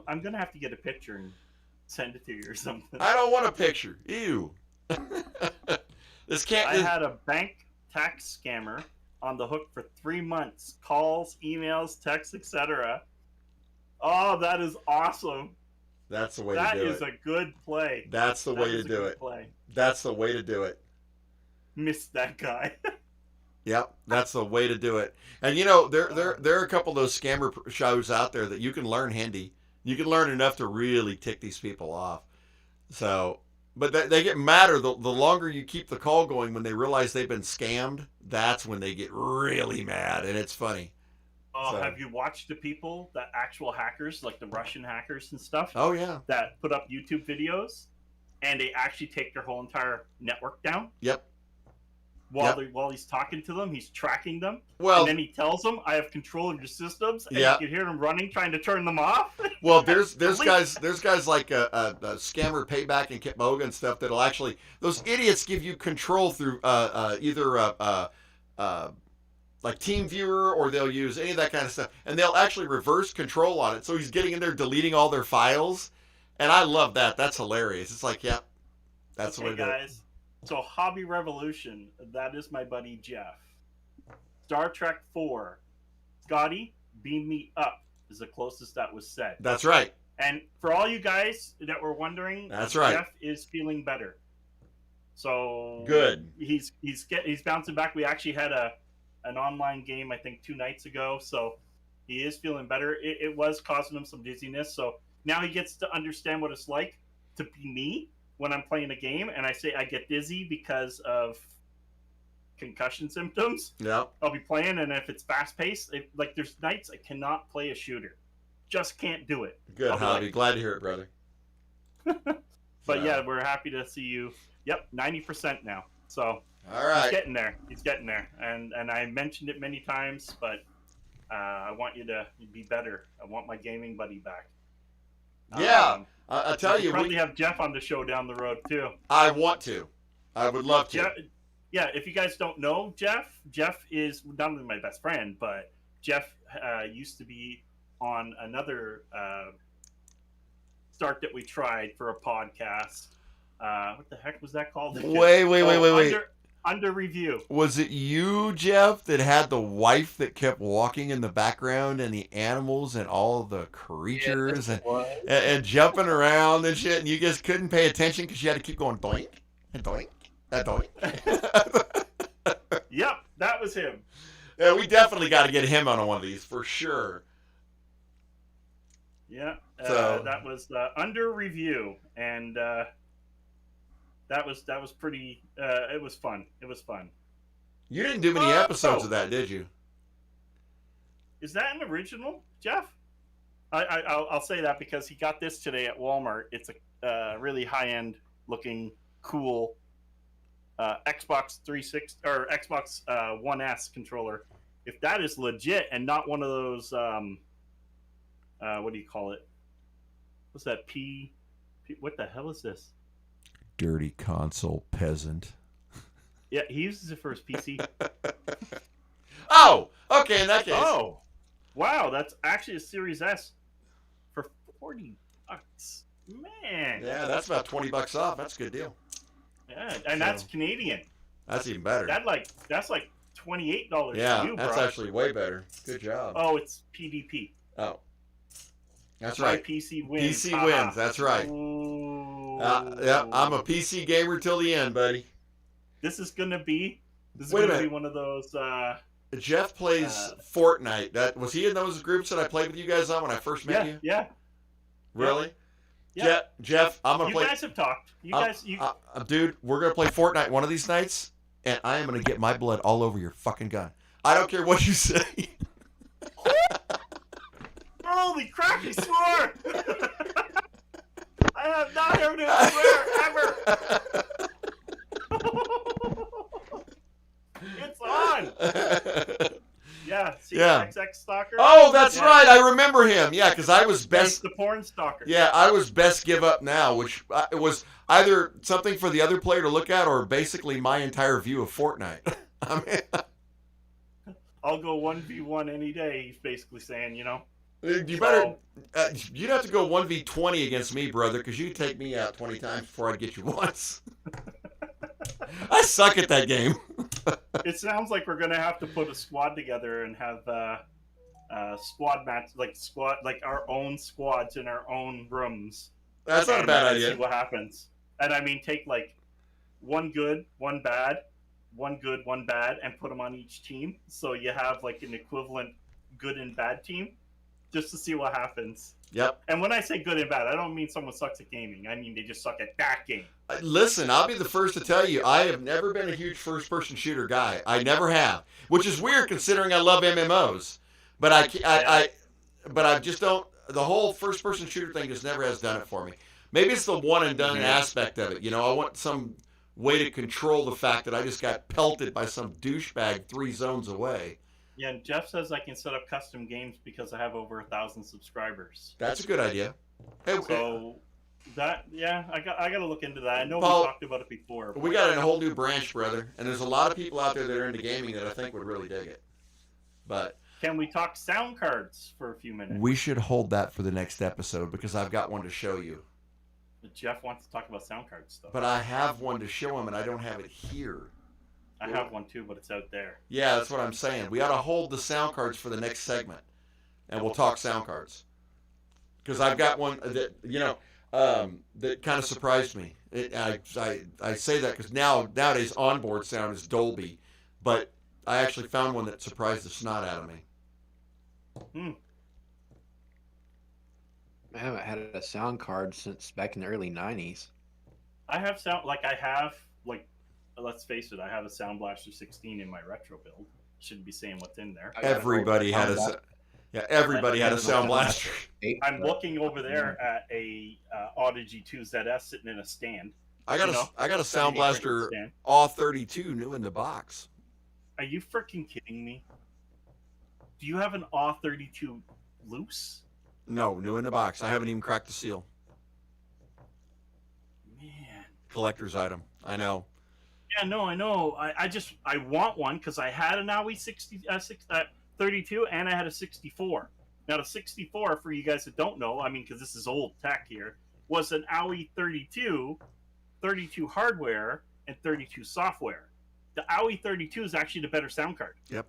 I'm gonna have to get a picture and send it to you or something. I don't want a picture. Ew. This can't. I had a bank tax scammer on the hook for 3 months. Calls, emails, texts, etc. Oh, that is awesome. That's the way to That do it. is a good play. That's the way to do it. That's the way to do it. Missed that guy. Yep, that's the way to do it. And you know, there are a couple of those scammer shows out there that you can learn handy. You can learn enough to really tick these people off. So, but they get madder the longer you keep the call going. When they realize they've been scammed, that's when they get really mad, and it's funny. Oh, So- have you watched the people, the actual hackers, like the Russian hackers and stuff, Oh yeah, that put up YouTube videos, and they actually take their whole entire network down? yep. While he's talking to them, he's tracking them, Well, and then he tells them, "I have control of your systems," and Yeah. you can hear them running, trying to turn them off. well, there's guys like a scammer payback and Kitboga and stuff that'll actually, those idiots give you control through either like TeamViewer, or they'll use any of that kind of stuff, and they'll actually reverse control on it. So he's getting in there, deleting all their files, and I love that. That's hilarious. It's like, yeah, that's the way Okay, to do it. guys. So Hobby Revolution, that is my buddy Jeff. Star Trek 4, Scotty, beam me up is the closest that was said. That's right. And for all you guys that were wondering, That's right. Jeff is feeling better. So Good. He's bouncing back. We actually had an online game, I think 2 nights ago, so he is feeling better. It was causing him some dizziness, so now he gets to understand what it's like to be me when I'm playing a game, and I say I get dizzy because of concussion symptoms. Yep. I'll be playing, and if it's fast paced, like there's nights I cannot play a shooter, just can't do it. Good, I'll be Hobby. like- Glad to hear it, brother. But So, yeah, we're happy to see you. Yep, 90% now. So all he's right. getting there. He's getting there, and I mentioned it many times, but I want you to be better. I want my gaming buddy back. Yeah, I tell you, probably have Jeff on the show down the road too. I want to. I would love to. yeah, if you guys don't know Jeff is not only my best friend, but Jeff used to be on another start that we tried for a podcast. What the heck was that called? Wait. Under review. Was it you, Jeff, that had the wife that kept walking in the background and the animals and all the creatures and jumping around and shit, and you just couldn't pay attention because you had to keep going doink and doink and doink? Yep, that was him. Yeah, we definitely got to get him on one of these for sure. Yeah, So- that was under review, and that was pretty. It was fun. It was fun. You didn't do many episodes of that, did you? Is that an original, Jeff? I'll say that because he got this today at Walmart. It's a really high-end looking, cool Xbox 360 or Xbox One S controller. If that is legit and not one of those, what do you call it? What's that? P? What the hell is this? Dirty console peasant. Yeah, he uses it for his PC. Oh, okay, in that case. Oh, wow, that's actually a Series S for $40. Man. Yeah, that's about $20 off. That's a good deal. Yeah, and that's Canadian. That's even better. That's like $28 Yeah, to you, bro. that's actually way better. Good job. Oh, it's PvP. Oh. That's My right. PC wins. PC wins, that's right. Ooh. Yeah, I'm a PC gamer till the end, buddy. This is gonna be one of those. Jeff plays Fortnite. Was he in those groups that I played with you guys on when I first met you? Yeah. Really? Yeah. Jeff, I'm gonna play. You guys have talked. Dude, we're gonna play Fortnite one of these nights, and I am gonna get my blood all over your fucking gun. I don't care what you say. Holy crap! He swore. I have not heard him swear ever. It's on. Yeah. See, XX Stalker. Oh, that's right. I remember him. Yeah, because I was best. The porn stalker. Yeah, I was best give up now, which it was either something for the other player to look at or basically my entire view of Fortnite. I mean, I'll go 1v1 any day. He's basically saying, you better. You'd have to go 1v20 against me, brother, because you take me out 20 times before I get you once. I suck at that game. It sounds like we're gonna have to put a squad together and have squad match, like our own squads in our own rooms. That's not a bad idea. See what happens. And I mean, take like one good, one bad, one good, one bad, and put them on each team. So you have like an equivalent good and bad team, just to see what happens. Yep. And when I say good and bad, I don't mean someone sucks at gaming. I mean they just suck at that game. Listen, I'll be the first to tell you, I have never been a huge first-person shooter guy. I never have, which is weird considering I love MMOs. But I just don't. The whole first-person shooter thing just never has done it for me. Maybe it's the one-and-done aspect of it. I want some way to control the fact that I just got pelted by some douchebag 3 zones away. Yeah, and Jeff says I can set up custom games because I have over 1,000 subscribers. That's a good idea. Hey, so I got to look into that. I know Paul, we talked about it before. We got a whole new branch, brother, and there's a lot of people out there that are into gaming that I think would really dig it. But can we talk sound cards for a few minutes? We should hold that for the next episode because I've got one to show you. Jeff wants to talk about sound card stuff. But I have one to show him, and I don't have it here. I have one too, but it's out there. Yeah, that's what I'm saying. We ought to hold the sound cards for the next segment, and we'll talk sound cards. Because I've got one that that kind of surprised me. I say that because nowadays onboard sound is Dolby, but I actually found one that surprised the snot out of me. I haven't had a sound card since back in the early 90s. I have let's face it, I have a Sound Blaster 16 in my retro build. Shouldn't be saying what's in there. Everybody had a Sound Blaster. I'm looking over there at a Audigy 2ZS sitting in a stand. I got a Sound Blaster AW32 new in the box. Are you freaking kidding me? Do you have an AW32 loose? No, new in the box. I haven't even cracked the seal. Man. Collector's item. I know. Yeah, no, I know. I want one because I had an AUI 32 and I had a 64. Now the 64, for you guys that don't know, I mean, because this is old tech here, was an AUI 32, 32 hardware and 32 software. The AUI 32 is actually the better sound card. Yep.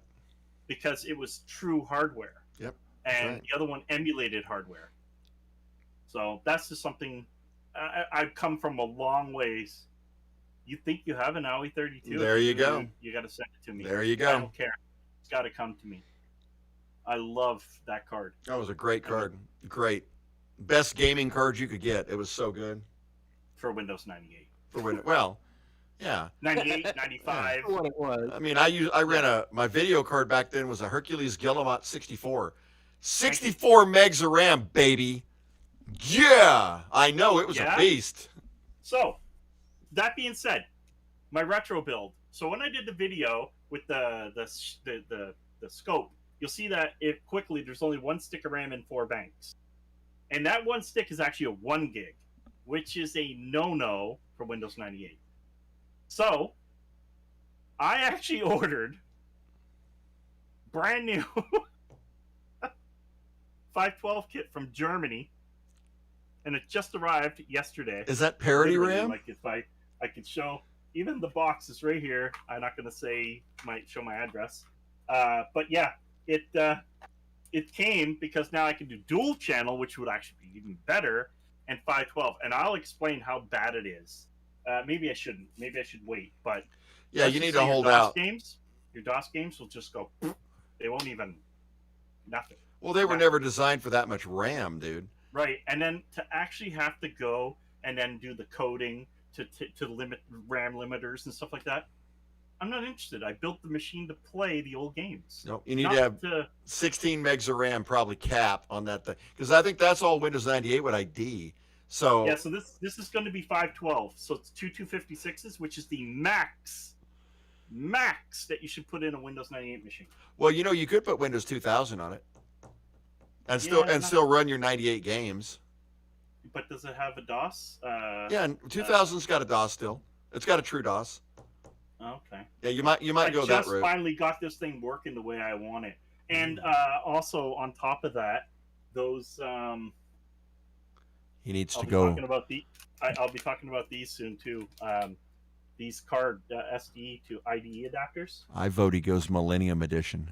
Because it was true hardware. Yep. And right. the other one emulated hardware. So that's just something I've come from a long ways. You think you have an AUI 32? There you go. You got to send it to me. There you go. I don't care. It's got to come to me. I love that card. That was a great card. Great. Best gaming card you could get. It was so good. For Windows 98. For Windows. Well, yeah. 98, 95. What it was. I mean, I ran my video card back then was a Hercules Guillemot 64. 64 megs of RAM, baby. Yeah, I know it was a beast. So, that being said, my retro build. So when I did the video with the scope, you'll see that there's only one stick of RAM and 4 banks, and that one stick is actually a 1 gig, which is a no-no for Windows 98. So, I actually ordered brand new 512 kit from Germany, and it just arrived yesterday. Is that parity RAM? Like if I could show, even the box is right here. I'm not going to show my address, but yeah, it came because now I can do dual channel, which would actually be even better, and 512, and I'll explain how bad it is. Maybe I shouldn't. Maybe I should wait. But yeah, you need to hold out. Your DOS games will just go. They won't even nothing. Well, they were never designed for that much RAM, dude. Right, and then to actually have to go and then do the coding to limit RAM limiters and stuff like that, I'm not interested. I built the machine to play the old games. No, you need to have 16 megs of RAM, probably cap on that thing, because I think that's all Windows 98 would ID. So yeah, so this is going to be 512. So it's two 256s, which is the max that you should put in a Windows 98 machine. Well, you could put Windows 2000 on it, and still run your 98 games. But does it have a DOS? Yeah, 2000's got a DOS still. It's got a true DOS. Okay. Yeah, you might go that route. I just finally got this thing working the way I want it, and also on top of that, those he needs to go. I'll be talking about these soon too. These card SD to IDE adapters. I vote he goes Millennium Edition.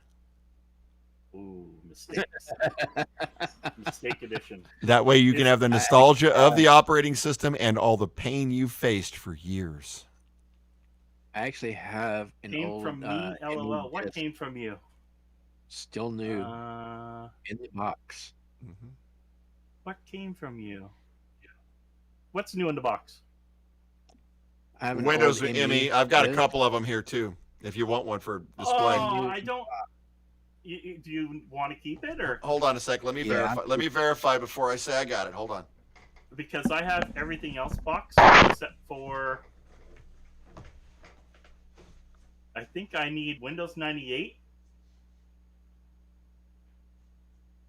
Ooh, mistakes. Mistake edition. That way you can have the nostalgia of the operating system and all the pain you faced for years. I actually have an old. Came from me, LOL. What came from you? Still new. In the box. Mm-hmm. What came from you? What's new in the box? I have an Windows old ME. I've got a couple of them here too. If you want one for display. Oh, I don't. Do you want to keep it or? Hold on a sec. Let me verify. Let me verify before I say I got it. Hold on. Because I have everything else boxed except for. I think I need Windows 98.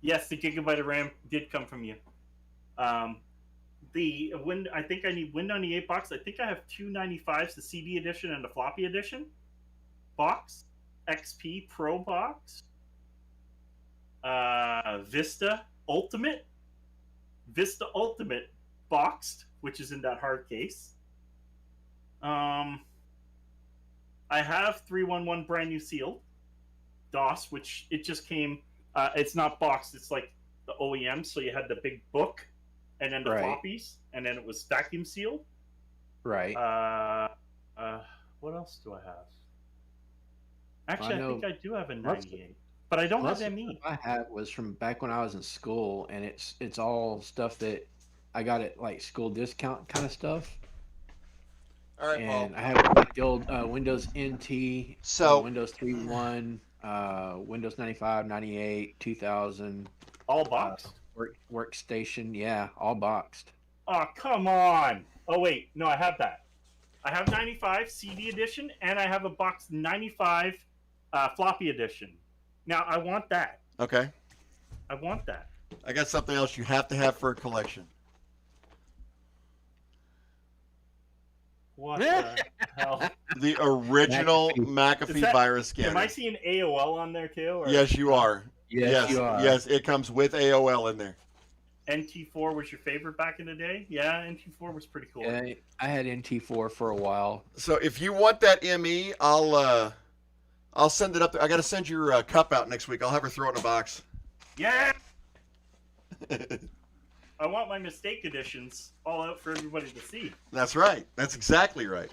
Yes, the gigabyte of RAM did come from you. I think I need Windows 98 box. I think I have two 95s, the CD edition and the floppy edition box, XP Pro box, Vista Ultimate boxed, which is in that hard case. I have 311 brand new sealed DOS, which it just came. It's not boxed. It's like the OEM. So you had the big book, and then the floppies, and then it was vacuum sealed. Right. What else do I have? Actually, I think I do have a 98, but I don't have ME. I had was from back when I was in school, and it's all stuff that I got at like school discount kind of stuff. All right, and I have the old Windows NT, Windows 3.1, Windows 95, 98, 2000. All boxed? Workstation, yeah, all boxed. Oh, come on. Oh, wait. No, I have that. I have 95 CD edition, and I have a boxed 95 floppy edition. Now, I want that. Okay. I want that. I got something else you have to have for a collection. What the hell? The original McAfee virus scanner. Am I seeing AOL on there too? Or? Yes, you are. Yes, you are. Yes, it comes with AOL in there. NT4 was your favorite back in the day? Yeah, NT4 was pretty cool. Yeah, I had NT4 for a while. So if you want that ME, I'll send it up there. I got to send your cup out next week. I'll have her throw it in a box. Yeah. I want my mistake editions all out for everybody to see. That's right. That's exactly right.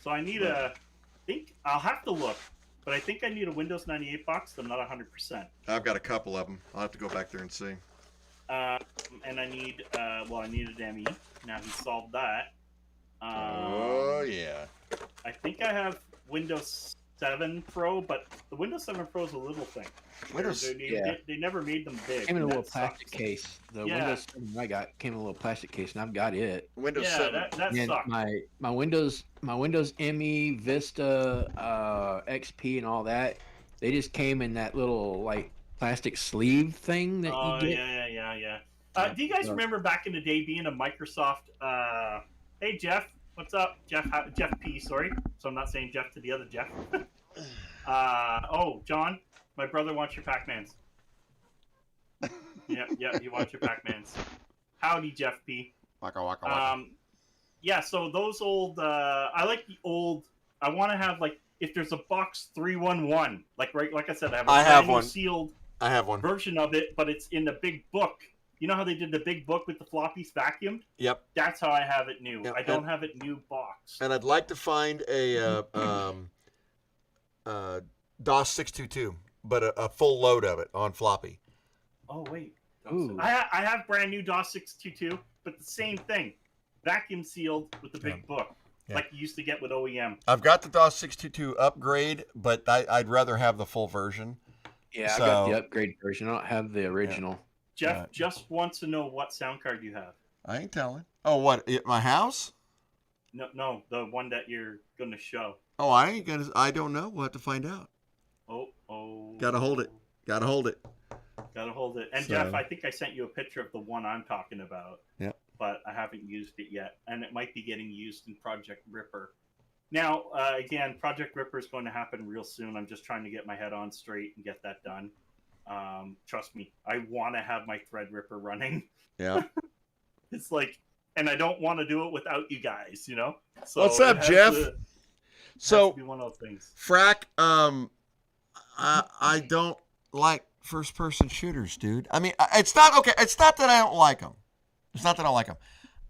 So I need I'll have to look, but I think I need a Windows 98 box. I'm not 100%. I've got a couple of them. I'll have to go back there and see. And I need, I needed ME. Now he solved that. Oh, yeah. I think I have Windows 7 Pro, but the Windows 7 Pro is a little thing. They never made them big. Came in a little plastic case. The Windows 7 I got came in a little plastic case, and I've got it. Windows 7. That sucks. My Windows ME, Vista, XP, and all that, they just came in that little like plastic sleeve thing that you get. Yeah. Do you guys remember back in the day being a Microsoft? Hey Jeff, what's up? Jeff P. Sorry, so I'm not saying Jeff to the other Jeff. John, my brother wants your Pac-Mans. Yeah, he wants your Pac-Mans. Howdy, Jeff P. Waka, waka, waka. Yeah. So those old, I like the old. I want to have like if there's a box 311, like I said, I have a sealed. I have one version of it, but it's in the big book. You know how they did the big book with the floppies vacuumed? Yep. That's how I have it new. Yep. I don't have it new box. And I'd like to find a DOS 622, but a full load of it on floppy. Oh wait. Ooh. I have brand new DOS 622, but the same thing, vacuum sealed with the big book, like you used to get with OEM. I've got the DOS 622 upgrade, but I'd rather have the full version. Yeah, I got the upgrade version. I don't have the original. Jeff just wants to know what sound card you have. I ain't telling. Oh, what? At my house? No, the one that you're gonna show. Oh, I don't know. We'll have to find out. Oh. Gotta hold it. And Jeff, I think I sent you a picture of the one I'm talking about. Yep. But I haven't used it yet, and it might be getting used in Project Ripper. Now, again, Project Ripper is going to happen real soon. I'm just trying to get my head on straight and get that done. Trust me, I want to have my Threadripper running. Yeah. It's like, and I don't want to do it without you guys, you know? So what's up, Jeff? So, be one of those things. Frack, I don't like first-person shooters, dude. I mean, it's not okay. It's not that I don't like them.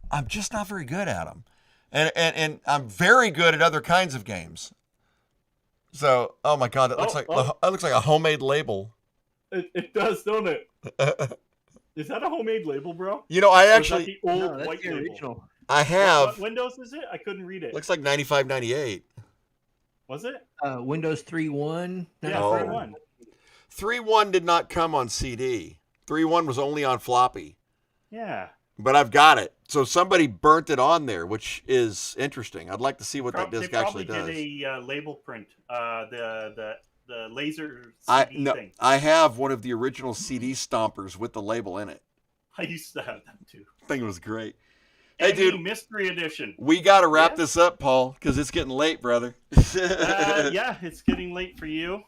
I'm just not very good at them. And I'm very good at other kinds of games. So, oh my God, that looks like a homemade label. It does, don't it? Is that a homemade label, bro? You know, I actually the old white label. Original. I have. What Windows is it? I couldn't read it. Looks like 9598. Was it? Windows 3.1. Yeah, 3.1. 3.1 did not come on CD. 3.1 was only on floppy. Yeah. But I've got it. So somebody burnt it on there, which is interesting. I'd like to see what that disc actually does. They probably did a label print. The laser CD thing. I have one of the original CD stompers with the label in it. I used to have them too. I think it was great. Hey, dude, mystery edition. We got to wrap this up, Paul, because it's getting late, brother. Yeah, it's getting late for you.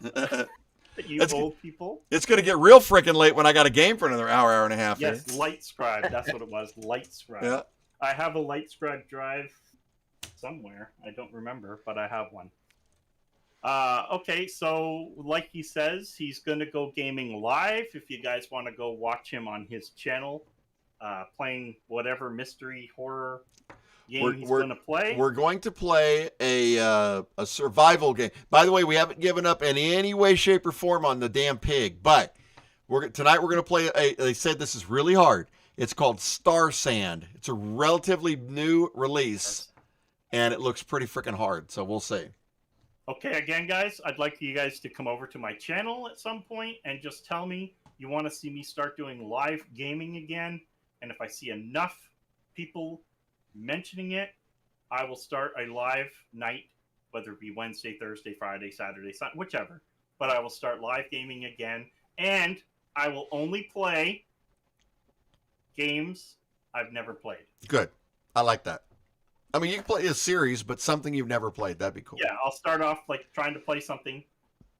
Old people. It's going to get real freaking late when I got a game for another hour and a half. Yes, Light Scribe. That's what it was. Light Scribe. Yeah. I have a Light Scribe drive somewhere. I don't remember, but I have one. Okay, so like he says, he's going to go gaming live. If you guys want to go watch him on his channel, playing whatever mystery horror game he's going to play. We're going to play a survival game. By the way, we haven't given up in any way, shape, or form on the damn pig. But tonight we're going to play they said this is really hard. It's called Star Sand. It's a relatively new release, and it looks pretty freaking hard. So we'll see. Okay, again, guys, I'd like you guys to come over to my channel at some point and just tell me you want to see me start doing live gaming again. And if I see enough people mentioning it, I will start a live night, whether it be Wednesday, Thursday, Friday, Saturday, Sunday, whichever. But I will start live gaming again, and I will only play games I've never played. Good. I like that. I mean, you can play a series, but something you've never played. That'd be cool. Yeah, I'll start off like trying to play something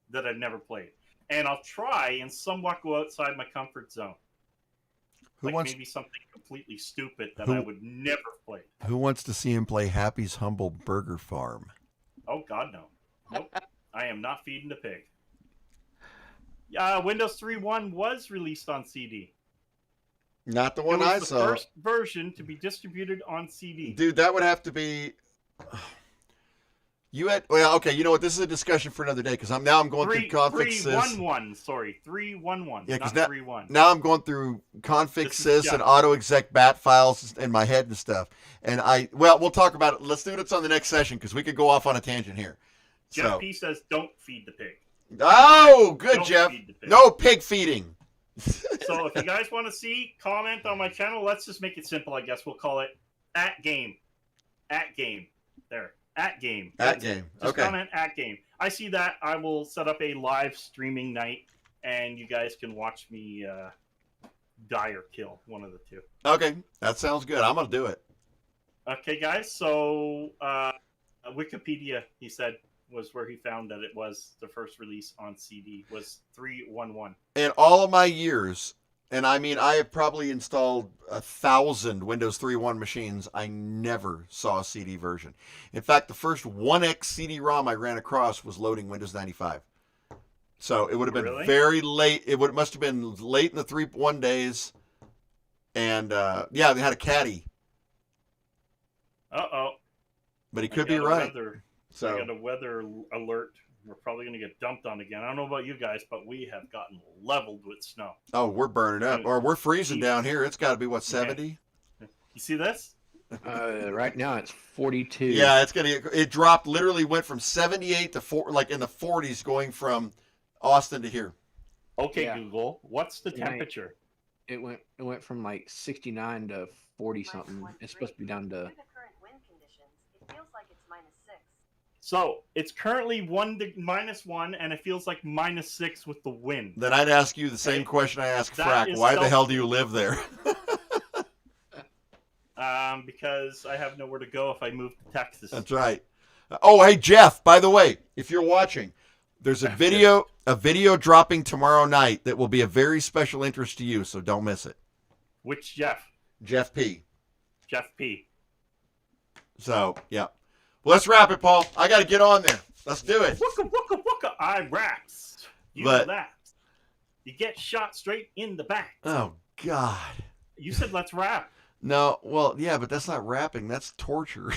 that I've never played, and I'll try and somewhat go outside my comfort zone. Maybe something completely stupid that I would never play. Who wants to see him play Happy's Humble Burger Farm? Oh God, no. Nope. I am not feeding the pig. Windows 3.1 was released on CD. Not the one I saw. The first version to be distributed on CD. Dude, that would have to be. Okay. You know what? This is a discussion for another day because I'm going through config sys. 3.11. Sorry, 3.11. Yeah, because 3.1. Now I'm going through config sys and auto exec bat files in my head and stuff. And we'll talk about it. Let's do it on the next session because we could go off on a tangent here. Jeff P says, "Don't feed the pig." Oh, good, Don't Jeff. Feed the pig. No pig feeding. So if you guys want to comment on my channel. Let's just make it simple. I guess we'll call it @game. There. @game. @game. Just okay. comment @game. I see that. I will set up a live streaming night, and you guys can watch me die or kill, one of the two. Okay, that sounds good. I'm gonna do it. Okay, guys. So Wikipedia, he said, was where he found that it was the first release on CD was 3.11. In all of my years, and I mean, I have probably installed 1,000 Windows 3.1 machines. I never saw a CD version. In fact, the first 1X CD-ROM I ran across was loading Windows 95. So it would have been very late. It must have been late in the 3.1 days. And they had a caddy. But he could be right. I got a weather alert. We're probably going to get dumped on again. I don't know about you guys, but we have gotten leveled with snow. Oh, we're burning up. Or we're freezing down here. It's got to be, 70? You see this? Right now it's 42. Yeah, it dropped, literally went from 78 to in the 40s going from Austin to here. Okay, yeah. Google, what's the temperature? It went from like 69 to 40 something. It's supposed to be down to... So it's currently -1, and it feels like -6 with the wind. Then I'd ask you the same question I asked Frack. Why the hell do you live there? Because I have nowhere to go if I move to Texas. That's right. Oh, hey Jeff. By the way, if you're watching, there's a video dropping tomorrow night that will be a very special interest to you. So don't miss it. Which Jeff? Jeff P. Jeff P. So yeah. Well, let's wrap it, Paul. I got to get on there. Let's do it. Wooka, wooka, wooka. I raps. You laps. You get shot straight in the back. Oh, God. You said let's rap. No, well, yeah, but that's not rapping. That's torture.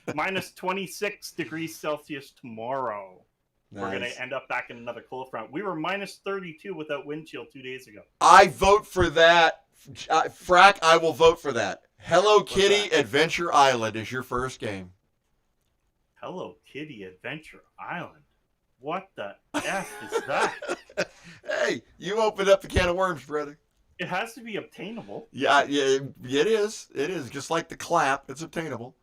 -26 degrees Celsius tomorrow. Nice. We're going to end up back in another cold front. We were -32 without wind chill 2 days ago. I vote for that. Frack, I will vote for that. Hello Kitty Adventure Island is your first game. Hello Kitty Adventure Island? What the F is that? Hey, you opened up the can of worms, brother. It has to be obtainable. Yeah, it is. It is. Just like the clap, it's obtainable.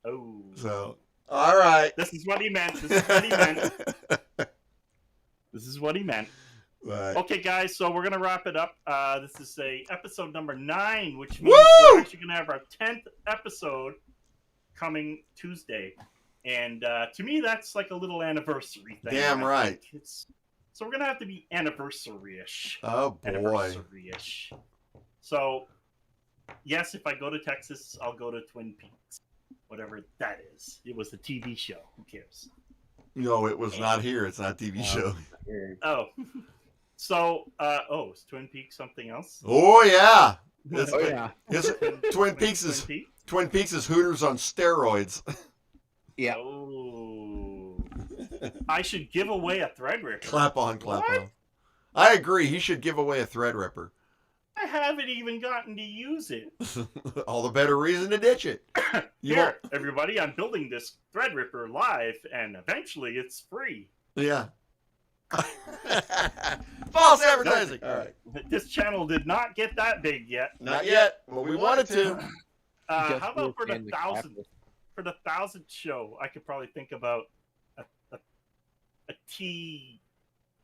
Oh. So, all right. This is what he meant. This is what he meant. Right. Okay, guys, so we're going to wrap it up. This is episode number 9, which means we're actually going to have our 10th episode coming Tuesday. And to me, that's like a little anniversary thing. Damn right. So we're going to have to be anniversary-ish. Oh, boy. Anniversary-ish. So, yes, if I go to Texas, I'll go to Twin Peaks. Whatever that is. It was a TV show. Who cares? No, it was not here. It's not a TV show. Oh. So, is Twin Peaks something else? Oh yeah, Twin Peaks is Hooters on steroids. Yeah. Oh, I should give away a Threadripper. Clap on. I agree. He should give away a Threadripper. I haven't even gotten to use it. All the better reason to ditch it. Here, everybody, I'm building this Threadripper live, and eventually it's free. Yeah. False advertising. All right. This channel did not get that big yet. Not yet. Well, we wanted to. How about for the 1,000th show? I could probably think about a tea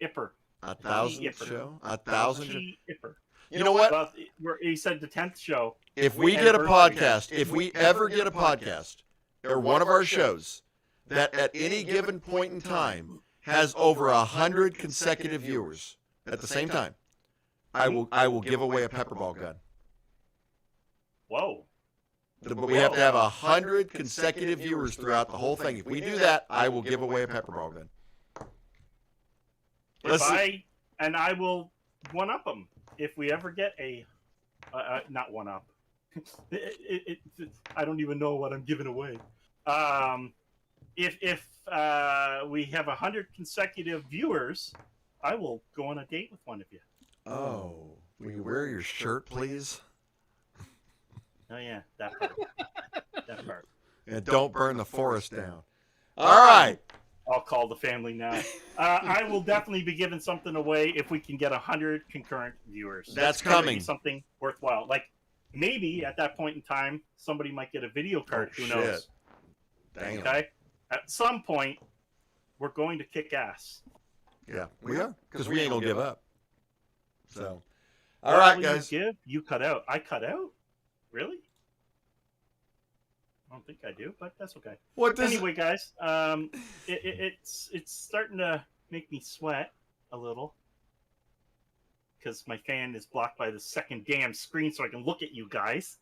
ipper. 1,000th show? 1,000 show? Ipper. You know what? Well, he said the 10th show. If we get a podcast, if we ever get a podcast or one of our shows that at any given point in time has over 100 consecutive viewers at the same time, I will give away a pepperball gun. Whoa. But we have to have 100 consecutive viewers throughout the whole thing. If we do that, I will give away a pepperball gun. I will one up them if we ever get a not one up. I don't even know what I'm giving away. If we have 100 consecutive viewers, I will go on a date with one of you. Oh, will you wear your shirt, please? Oh yeah, that part. That part. And don't burn the forest down. All right. I'll call the family now. I will definitely be giving something away if we can get 100 concurrent viewers. That's gonna coming. Be something worthwhile. Like maybe at that point in time, somebody might get a video card. Who knows? Damn. Okay. At some point, we're going to kick ass. Yeah, we are, because we ain't gonna give up. So, all What right, will guys. You cut out. I cut out. Really? I don't think I do, but that's okay. Anyway, guys, it's starting to make me sweat a little because my fan is blocked by the second damn screen, so I can look at you guys.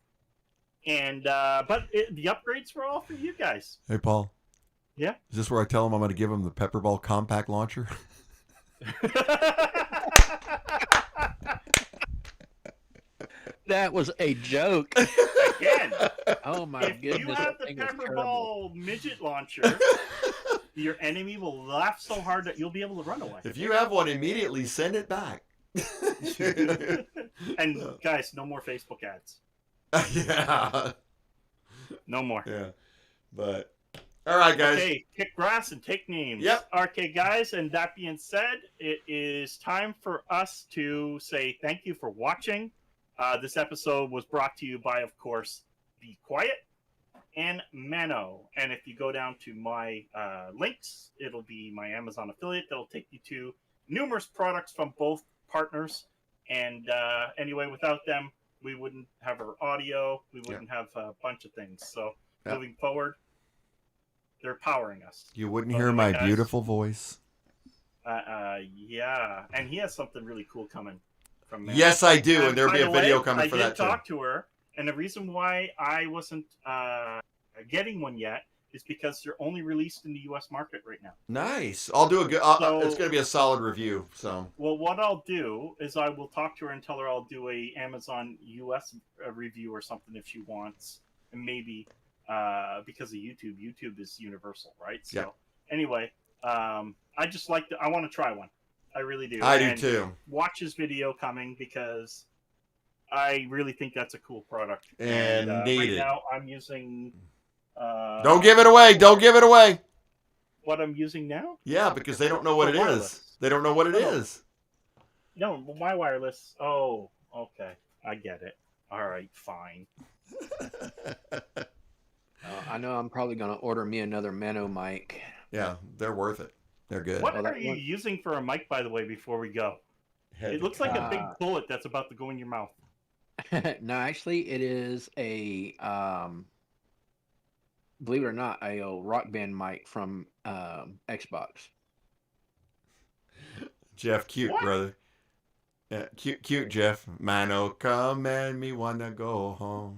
And but the upgrades were all for you guys. Hey, Paul. Yeah. Is this where I tell him I'm going to give him the Pepperball compact launcher? That was a joke. Again. Oh my If goodness! you have the that thing is terrible. Pepperball midget launcher, your enemy will laugh so hard that you'll be able to run away. If you have one, immediately send it back. And guys, no more Facebook ads. Yeah. No more. Yeah. But, all right, guys. Okay, kick grass and take names. Yep. Okay, guys, and that being said, it is time for us to say thank you for watching. This episode was brought to you by, of course, Be Quiet and Mano. And if you go down to my links, it'll be my Amazon affiliate. That'll take you to numerous products from both partners. And anyway, without them, we wouldn't have our audio. We wouldn't have a bunch of things. So moving forward, they're powering us. You wouldn't hear my beautiful voice. Yeah. And he has something really cool coming. Yes, I do, and there'll be a video coming for that too. I did talk to her, and the reason why I wasn't getting one yet is because they're only released in the U.S. market right now. Nice. I'll do a good. It's going to be a solid review. So. Well, what I'll do is I will talk to her and tell her I'll do a Amazon U.S. review or something if she wants, and maybe because of YouTube. YouTube is universal, right? So anyway, I just like I want to try one. I really do. I do too. Watch his video coming because I really think that's a cool product. And needed. Right now, I'm using. Don't give it away. Don't give it away. What I'm using now? Yeah, because they don't know what it is. They don't know what it is. No, my wireless. Oh, okay. I get it. All right, fine. I know I'm probably going to order me another Mano mic. Yeah, they're worth it. They're good. What are you using for a mic, by the way, before we go? It looks like a big bullet that's about to go in your mouth. No, actually, it is a, believe it or not, a Rock Band mic from Xbox. Jeff, cute, brother. Yeah, cute, Jeff. Mano, come and me wanna go home.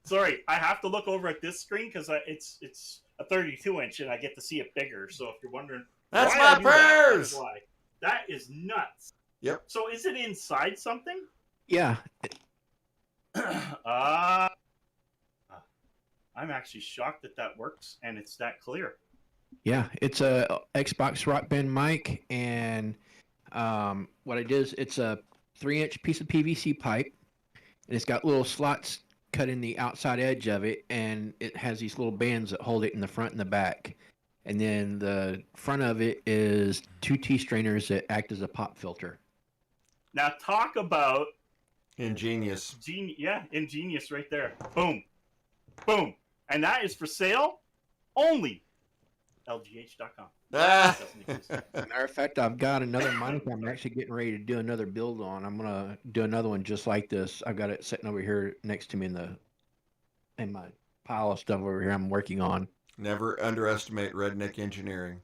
Sorry, I have to look over at this screen because it's a 32-inch and I get to see it bigger. So if you're wondering, that's why my prayers. That is nuts. Yep. So is it inside something? Yeah. I'm actually shocked that works and it's that clear. Yeah, it's a Xbox Rock Band mic, and what it is, it's a 3-inch piece of PVC pipe, and it's got little slots cut in the outside edge of it, and it has these little bands that hold it in the front and the back. And then the front of it is 2 T-strainers that act as a pop filter. Now talk about ingenious. Ingenious right there. Boom. Boom. And that is for sale only LGH.com. Ah. Matter of fact, I've got another monitor I'm actually getting ready to do another build on. I'm gonna do another one just like this. I've got it sitting over here next to me in my pile of stuff over here I'm working on. Never underestimate redneck engineering.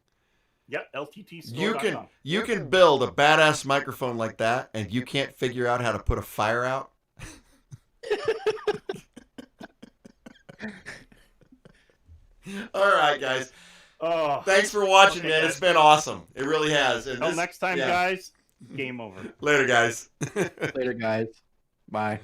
Yep, LTTstore.com. You can build a badass microphone like that, and you can't figure out how to put a fire out. All right, guys. Oh, Thanks for watching, okay, man. guys. It's been awesome. It really has. Until next time, guys. Game over. Later, guys. Later, guys. Bye.